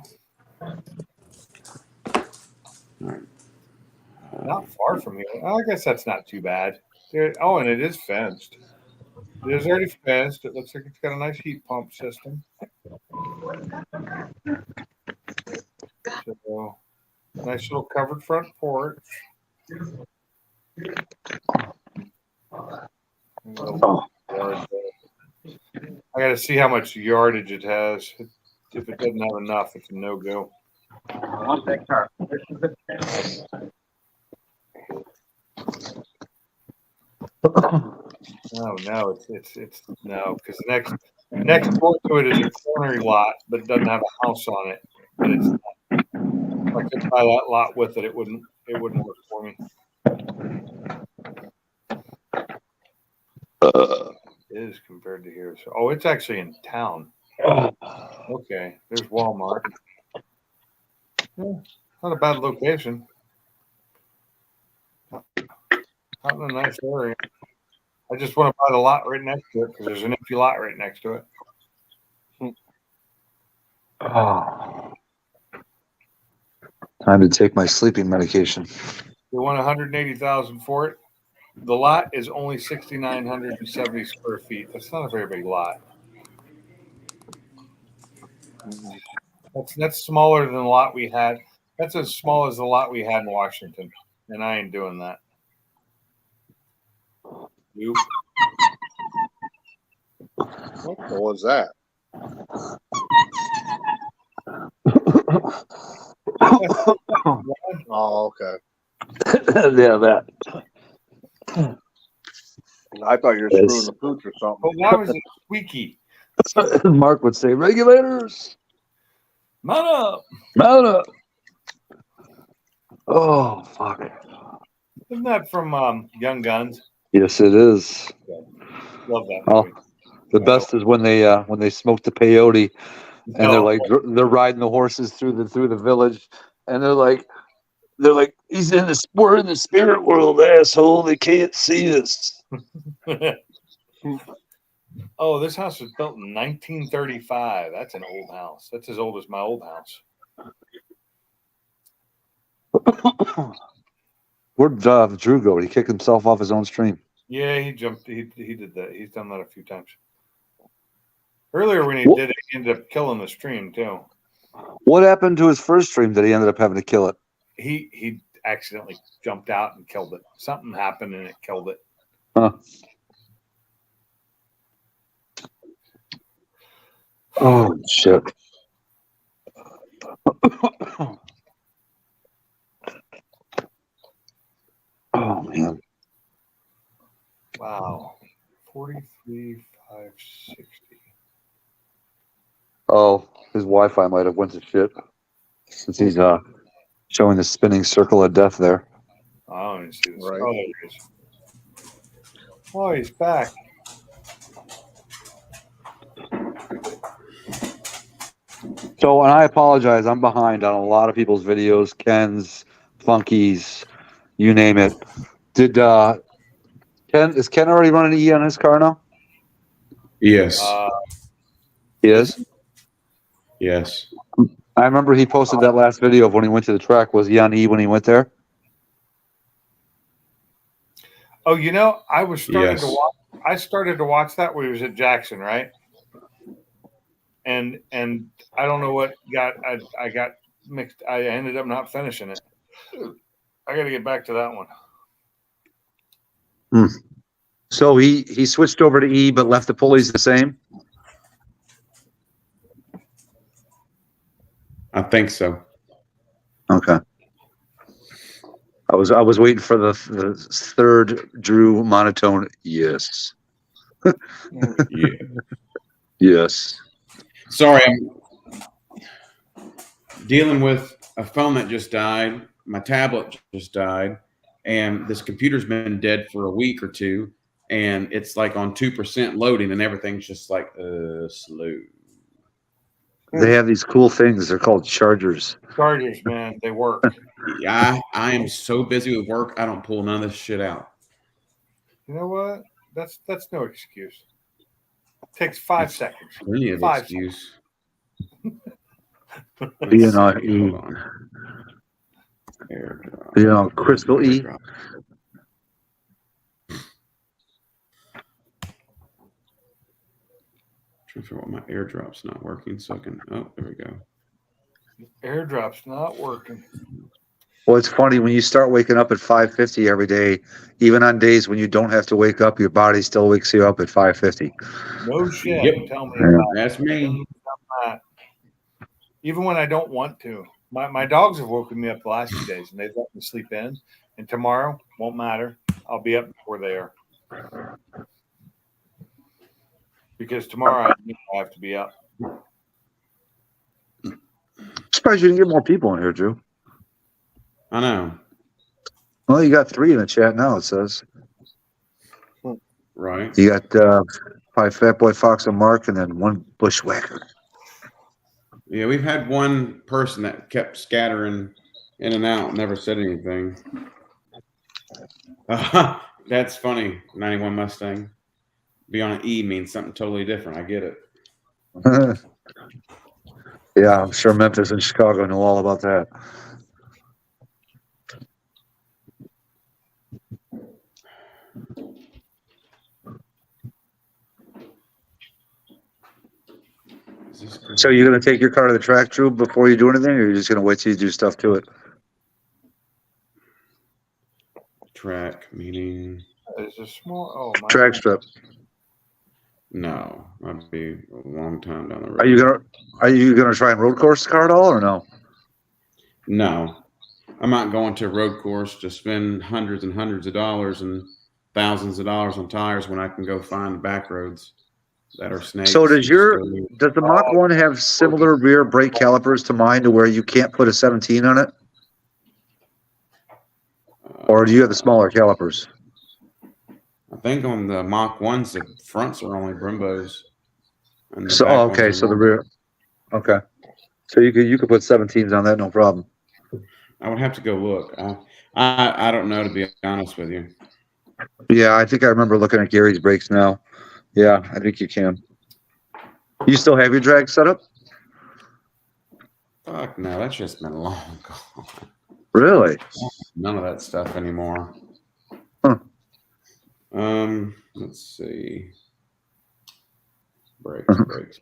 Not far from here. I guess that's not too bad. Oh, and it is fenced. It is already fenced. It looks like it's got a nice heat pump system. So, nice little covered front porch. I got to see how much yardage it has. If it doesn't have enough, it's a no-go. No, it's no, because the next door to it is a corner lot, but it doesn't have a house on it. But it's not, if I could buy that lot with it, it wouldn't work for me. It is compared to here. So, it's actually in town. Okay, there's Walmart. Yeah, not a bad location. Not in a nice area. I just want to buy the lot right next to it because there's an empty lot right next to it. Time to take my sleeping medication. They want 180,000 for it. The lot is only 6,970 square feet. That's not a very big lot. That's smaller than the lot we had. That's as small as the lot we had in Washington, and I ain't doing that. Nope. What was that? Oh, okay. Yeah, that. I thought you were Yes. screwing the pooch or something. Oh, that was a squeaky. Mark would say, regulators, Mount up. mount up. Oh, fuck. Isn't that from Young Guns? Yes, it is. Love that Oh, movie. the best is when they smoke the peyote and they're riding the horses through the village, and they're like, we're in the spirit world, asshole. They can't see us. Oh, this house was built in 1935. That's an old house. That's as old as my old house. Where'd Drew go? He kicked himself off his own stream. Yeah, he jumped. He did that. He's done that a few times. Earlier when he did it, He ended up killing the stream too. What happened to his first stream that he ended up having to kill it? He accidentally jumped out and killed it. Something happened and it killed it. Huh. Oh shit. Oh man. Wow. 43,560. Oh, his Wi-Fi might have went to shit since he's showing the spinning circle of death there. Oh, let me see this. Right. Oh, there he is. Oh, he's back. So, and I apologize, I'm behind on a lot of people's videos, Ken's, Funky's, you name it. Did is Ken already running E on his car now? Yes. He is. Yes. I remember he posted that last video of when he went to the track. Was he on E when he went there? Oh, you know, I was starting Yes. to watch. I started to watch that when he was at Jackson, right? And I don't know what got. I got mixed. I ended up not finishing it. I got to get back to that one. So he switched over to E, but left the pulleys the same. I think so. Okay. I was waiting for the third Drew monotone. Yes. Yeah. Yes. Sorry, I'm dealing with a phone that just died. My tablet just died, and this computer's been dead for a week or two, and it's like on 2% loading, and everything's just like slow. They have these cool things. They're called chargers. Chargers, man, they work. I am so busy with work, I don't pull none of this shit out. You know what? That's no excuse. It takes 5 seconds. Plenty of 5 excuse. You know, Hold on. AirDrop. You know, Crystal E. AirDrop. Trying to figure out why my AirDrop's not working, so I can. Oh, there we go. AirDrop's not working. Well, it's funny when you start waking up at 5:50 every day. Even on days when you don't have to wake up, your body still wakes you up at 5:50. No shit. Yep. Tell me Yeah. about That's me. that. Even when I don't want to. My dogs have woken me up the last 2 days and they've let me sleep in. And tomorrow won't matter. I'll be up before they are. Because tomorrow I have to be up. Surprised you didn't get more people in here, Drew. I know. Well, you got 3 in the chat now. It says Right. you got 5 Fat Boy Fox and Mark, and then 1 Bushwhacker. Yeah, we've had one person that kept scattering in and out, never said anything. That's funny. 91 Mustang. Be on an E means something totally different. I get it. Yeah, I'm sure Memphis and Chicago know all about that. So you're going to take your car to the track, Drew, before you do anything, or you're just going to wait till you do stuff to it? Track meaning It's a small. Oh, my Track strip. no. That'd be a long time down the road. Are you gonna try and road course the car at all, or no? No. I'm not going to a road course to spend hundreds and hundreds of dollars and thousands of dollars on tires when I can go find the back roads that are snakes. So does the Mach 1 have similar rear brake calipers to mine to where you can't put a 17 on it? Or do you have the smaller calipers? I think on the Mach 1s, the fronts are only Brimbos. and the So back ones okay, are so the long. rear. Okay. So you could put 17s on that, no problem. I would have to go look. I don't know, to be honest with you. Yeah, I think I remember looking at Gary's brakes now. Yeah, I think you can. You still have your drag set up? Fuck no, that's just been long gone. Really? None of that stuff anymore. Huh. Let's see. Brakes.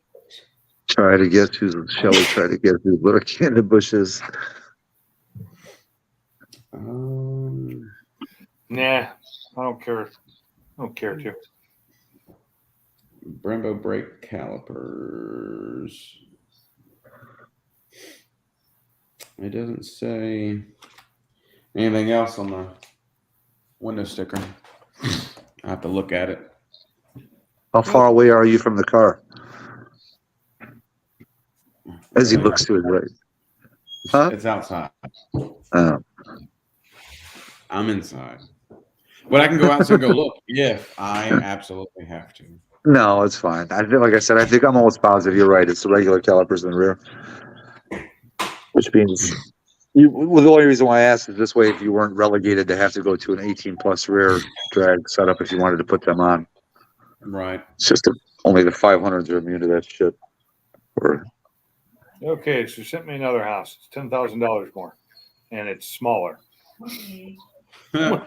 Try to guess who's Shelly. Try to guess who lurking in the bushes. Nah, I don't care. I don't care to. Brembo brake calipers. It doesn't say anything else on the window sticker. I have to look at it. How far away are you from the car? As he looks to his right. Huh? It's outside. Oh. I'm inside. But I can go outside and go look if I absolutely have to. No, it's fine. I feel like I said, I think I'm almost positive you're right. It's the regular calipers in the rear. Which means well, the only reason why I asked is this way if you weren't relegated to have to go to an 18 plus rear drag setup if you wanted to put them on. Right. It's just only the 500s are immune to that shit. Or Okay, so sent me another house. It's $10,000 more, and it's smaller.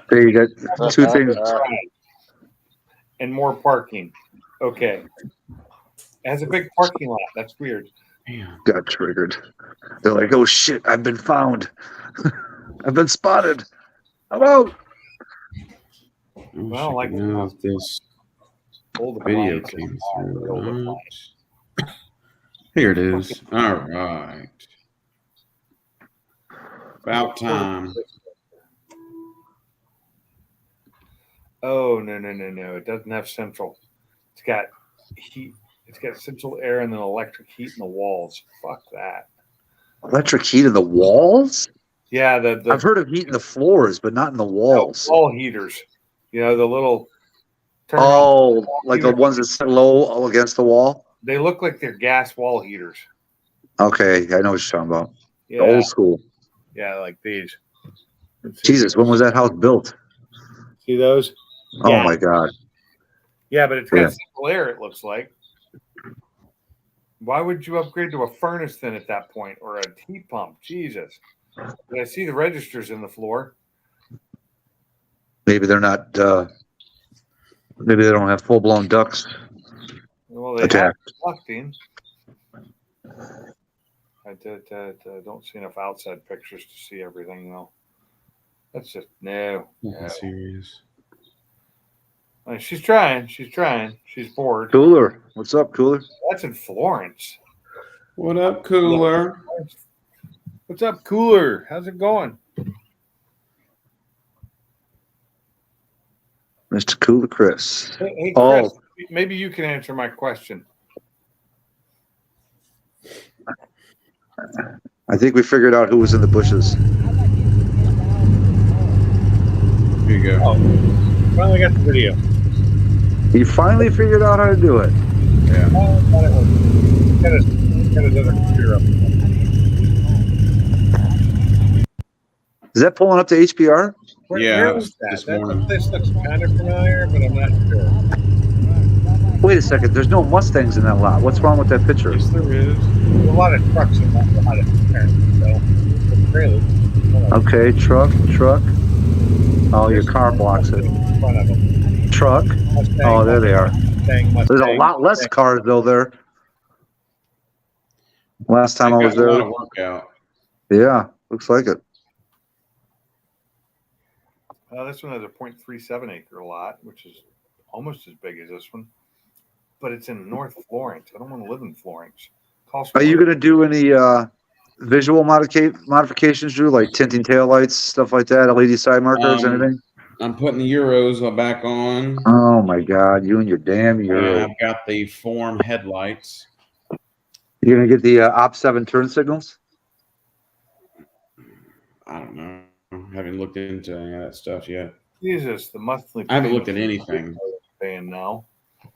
there you got two things. And more parking. Okay. It has a big parking lot. That's weird. Damn. Got triggered. They're like, oh shit, I've been found. I've been spotted. I'm out. Well, like now if this Pull the video blinds came and pull the through. blinds. Here it is. All right. About time. Oh, no. It doesn't have central. It's got heat. It's got central air and then electric heat in the walls. Fuck that. Electric heat in the walls? Yeah, the I've heard of heat in the floors, but not in the walls. wall heaters. You know, the little turn on- Oh, like the ones that sit low against the wall? They look like they're gas wall heaters. Okay, I know what you're talking about. The Yeah, old school. yeah, like these. Let's see. Jesus, when was that house built? See those? Oh Yeah. my God. Yeah, but it's got Yeah. central air, it looks like. Why would you upgrade to a furnace then at that point or a heat pump? Jesus. But I see the registers in the floor. Maybe they're not, maybe they don't have full blown ducts Well, they have attacked. ducting. I don't see enough outside pictures to see everything though. That's just no. Yeah, serious. She's trying. She's bored. Cooler. What's up, Cooler? That's in Florence. What up, Cooler? What's up, Cooler? How's it going? Mr. Cooler Chris. Hey, Oh. Chris, maybe you can answer my question. I think we figured out who was in the bushes. Here you go. Oh, finally got the video. You finally figured out how to do it. Yeah. Oh, I thought it was. Got his other computer up. Is that pulling up to HPR? Yeah, Where is this that? morning. This looks kind of familiar, but I'm not sure. Wait a second. There's no Mustangs in that lot. What's wrong with that picture? Yes, there is. There's a lot of trucks in that lot, apparently. So, it's really Okay, truck. Oh, your car blocks it. in front of them. Truck. Oh, there they are. Mustang, There's a lot less cars though there. Last time I was got a lot there. of workout. Yeah, looks like it. This one has a 0.37 acre lot, which is almost as big as this one, but it's in North Florence. I don't want to live in Florence. Costs Are you more. gonna do any visual modifications, Drew? Like tinting taillights, stuff like that, LED side markers, anything? I'm putting the Euros back on. Oh my God, you and your damn And Euro. I've got the form headlights. You're gonna get the OP7 turn signals? I don't know. I haven't looked into any of that stuff yet. Jesus, the monthly. I haven't looked at anything. Paying now.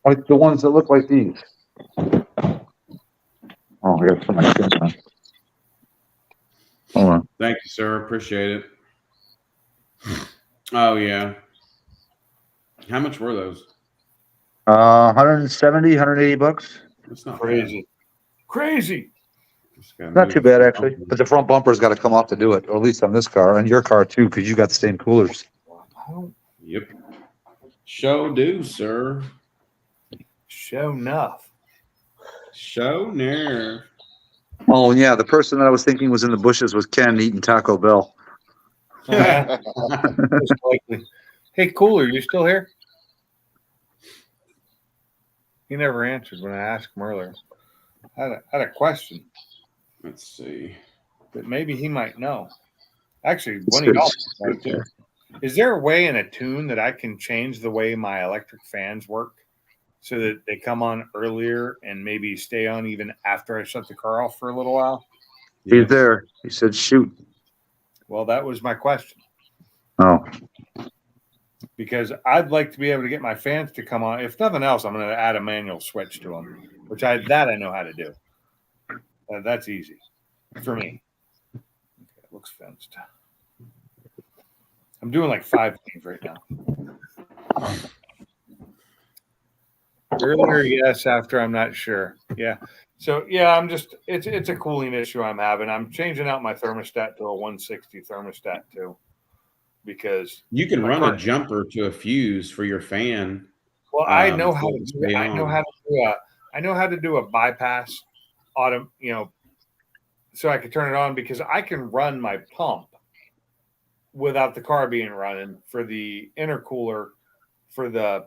Like the ones that look like these. Oh, I gotta put my thing on. Hold on. Thank you, sir. Appreciate it. Oh yeah. How much were those? 170, 180 bucks. That's not Crazy. Crazy. bad. Just gotta Not move too it. bad actually. But the front bumper's got to come off to do it, or at least on this car and your car too, because you got the same coolers. I don't Yep. Show do, sir. show enough. Show nerve. Oh yeah, the person that I was thinking was in the bushes was Ken eating Taco Bell. Yeah, most likely. Hey, Cooler, you still here? He never answered when I asked him earlier. I had a question Let's see. that maybe he might know. Actually, one of y'all might know too. Is there a way in a tune that I can change the way my electric fans work so that they come on earlier and maybe stay on even after I shut the car off for a little while? He's there. He said, "Shoot." Well, that was my question. Oh, Because I'd like to be able to get my fans to come on. If nothing else, I'm going to add a manual switch to them, which I know how to do. That's easy for me. Okay, it looks fenced. I'm doing like 5 things right now. Earlier, yes. After, I'm not sure. Yeah. So yeah, it's a cooling issue I'm having. I'm changing out my thermostat to a 160 thermostat too, because You can my run a current- jumper to a fuse for your fan. Well, I know how so to it'll do stay it. I know on. how to do a bypass autumn, so I can turn it on because I can run my pump without the car being running for the intercooler for the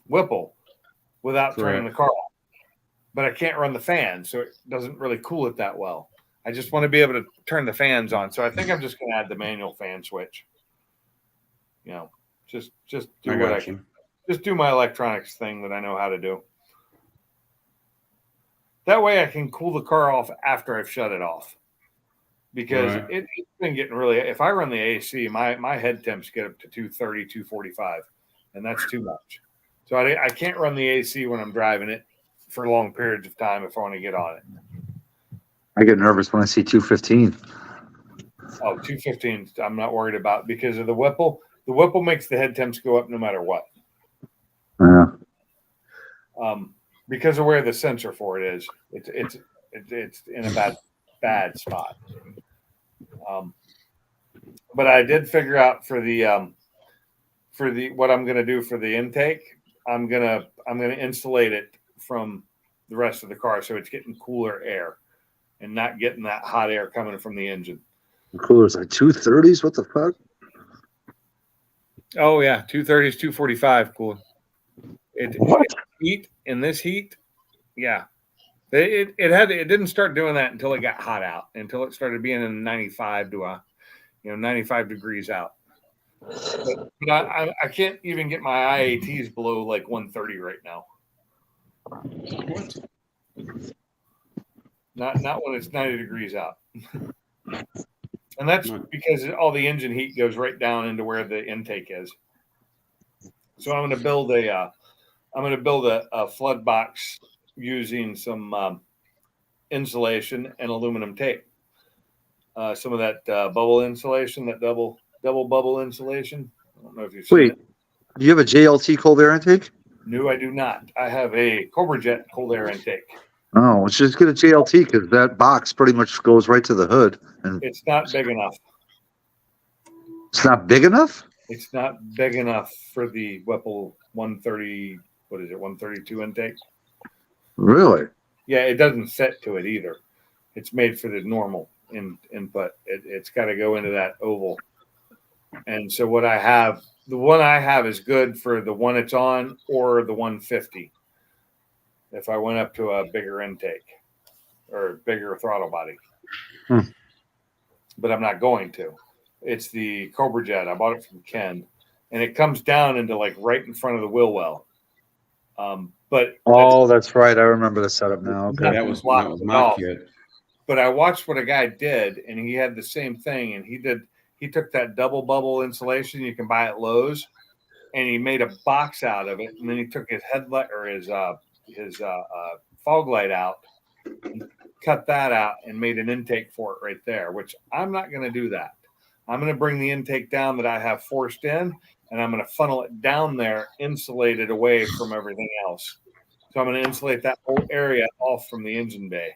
Whipple without turning the car on. But I can't run the fan, so it doesn't really cool it that well. I just want to be able to turn the fans on. So I think I'm just going to add the manual fan switch. Just do what I can. Just do my electronics thing that I know how to do. That way I can cool the car off after I've shut it off. Because Right. it's been getting really, if I run the AC, my head temps get up to 230, 245, and that's too much. So I can't run the AC when I'm driving it for long periods of time if I want to get on it. I get nervous when I see 215. Oh, 215, I'm not worried about because of the Whipple. The Whipple makes the head temps go up no matter what. Yeah. Because of where the sensor for it is, it's in a bad spot. But I did figure out for the what I'm going to do for the intake, I'm gonna insulate it from the rest of the car so it's getting cooler air and not getting that hot air coming from the engine. The cooler's like 230s. What the fuck? Oh yeah, 230s, 245 cooler. What? Heat in this heat, yeah. It didn't start doing that until it got hot out, until it started being in 95 to 95 degrees out. But I can't even get my IATs below like 130 right now. What? Not when it's 90 degrees out. And that's because all the engine heat goes right down into where the intake is. So I'm going to build a flood box using some insulation and aluminum tape. Some of that bubble insulation, that double bubble insulation. I don't know if you've seen it. Do you have a JLT cold air intake? No, I do not. I have a Cobra Jet cold air intake. Oh, let's just get a JLT because that box pretty much goes right to the hood. And It's not big enough. it's not big enough? It's not big enough for the Whipple 130, 132 intake. Really? Yeah, it doesn't set to it either. It's made for the normal input. It's got to go into that oval. And so what I have, the one I have is good for the one it's on or the 150. If I went up to a bigger intake or bigger throttle body. But I'm not going to. It's the Cobra Jet. I bought it from Ken. And it comes down into like right in front of the wheel well. But That's right. I remember the setup now. Okay. That was my kid. But I watched what a guy did, and he had the same thing. And he took that double bubble insulation you can buy at Lowe's, and he made a box out of it. And then he took his headlight or his fog light out, and cut that out, and made an intake for it right there. Which I'm not going to do that. I'm going to bring the intake down that I have forced in, and I'm going to funnel it down there, insulated away from everything else. So I'm going to insulate that whole area off from the engine bay.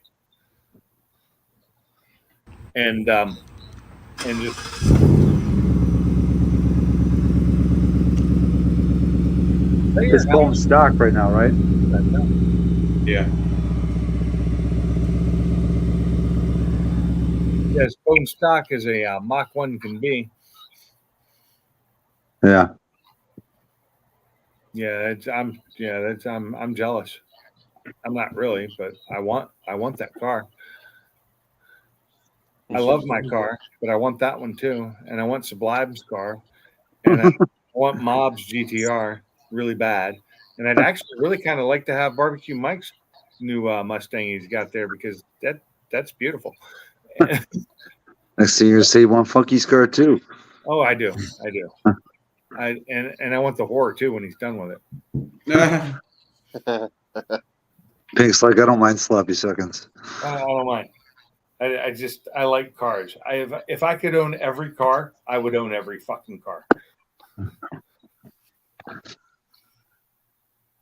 And just It's bone stock right now, right? that done. Yeah. Yes, bone stock is a Mach 1 can be. Yeah. Yeah, I'm jealous. I'm not really, but I want that car. I love my car, but I want that one too, and I want Sublime's car, and I want Mob's GTR really bad, and I'd actually really kind of like to have Barbecue Mike's new Mustang he's got there because that's beautiful. Next thing you see one funky skirt too. Oh, I do. And I want the horror too when he's done with it. Pink's like, I don't mind sloppy seconds. I don't mind. I like cars. If I could own every car, I would own every fucking car.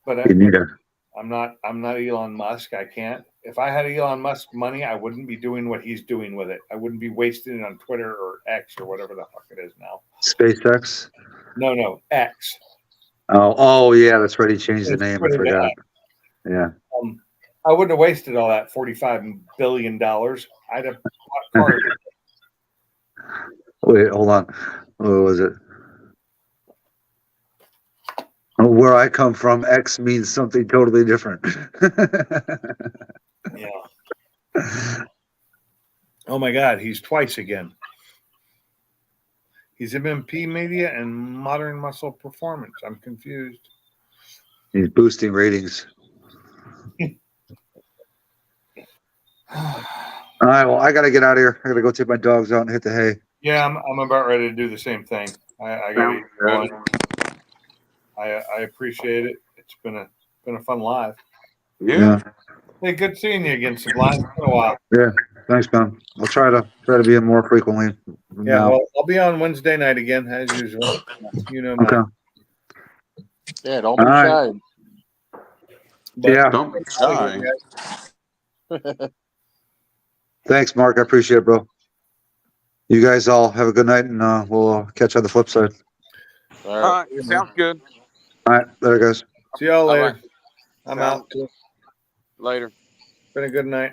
But You need her. I'm not Elon Musk. I can't. If I had Elon Musk money, I wouldn't be doing what he's doing with it. I wouldn't be wasting it on Twitter or X or whatever the fuck it is now. SpaceX. No, X. Oh yeah, that's right. He changed the It's name. I Twitter to forgot. X. Yeah. I wouldn't have wasted all that $45 billion. I'd have bought cars. Wait, hold on. What was it? Where I come from, X means something totally different. Yeah. Oh my God, he's twice again. He's MMP Media and Modern Muscle Performance. I'm confused. He's boosting ratings. All right, well, I got to get out of here. I got to go take my dogs out and hit the hay. Yeah, I'm about ready to do the same thing. I got to go. I appreciate it. It's been a fun live. Yeah. Hey, good seeing you again, Sublime. It's been a while. Yeah, thanks, man. I'll try to be in more frequently. Yeah, now. well, I'll be on Wednesday night again as usual. You know, Okay. Yeah, don't be All right. shy. But Yeah. Don't be shy. Thanks, Mark. I appreciate it, bro. You guys all have a good night, and we'll catch you on the flip side. All All right. right. Sounds good. All right, there, guys. See y'all All later. right. I'm Sounds- out. Too. Later. Been a good night.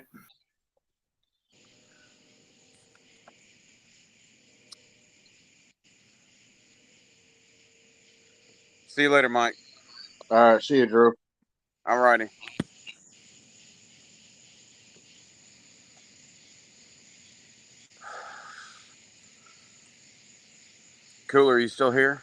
See you later, Mike. All right. See you, Drew. All righty. Cooler, you still here?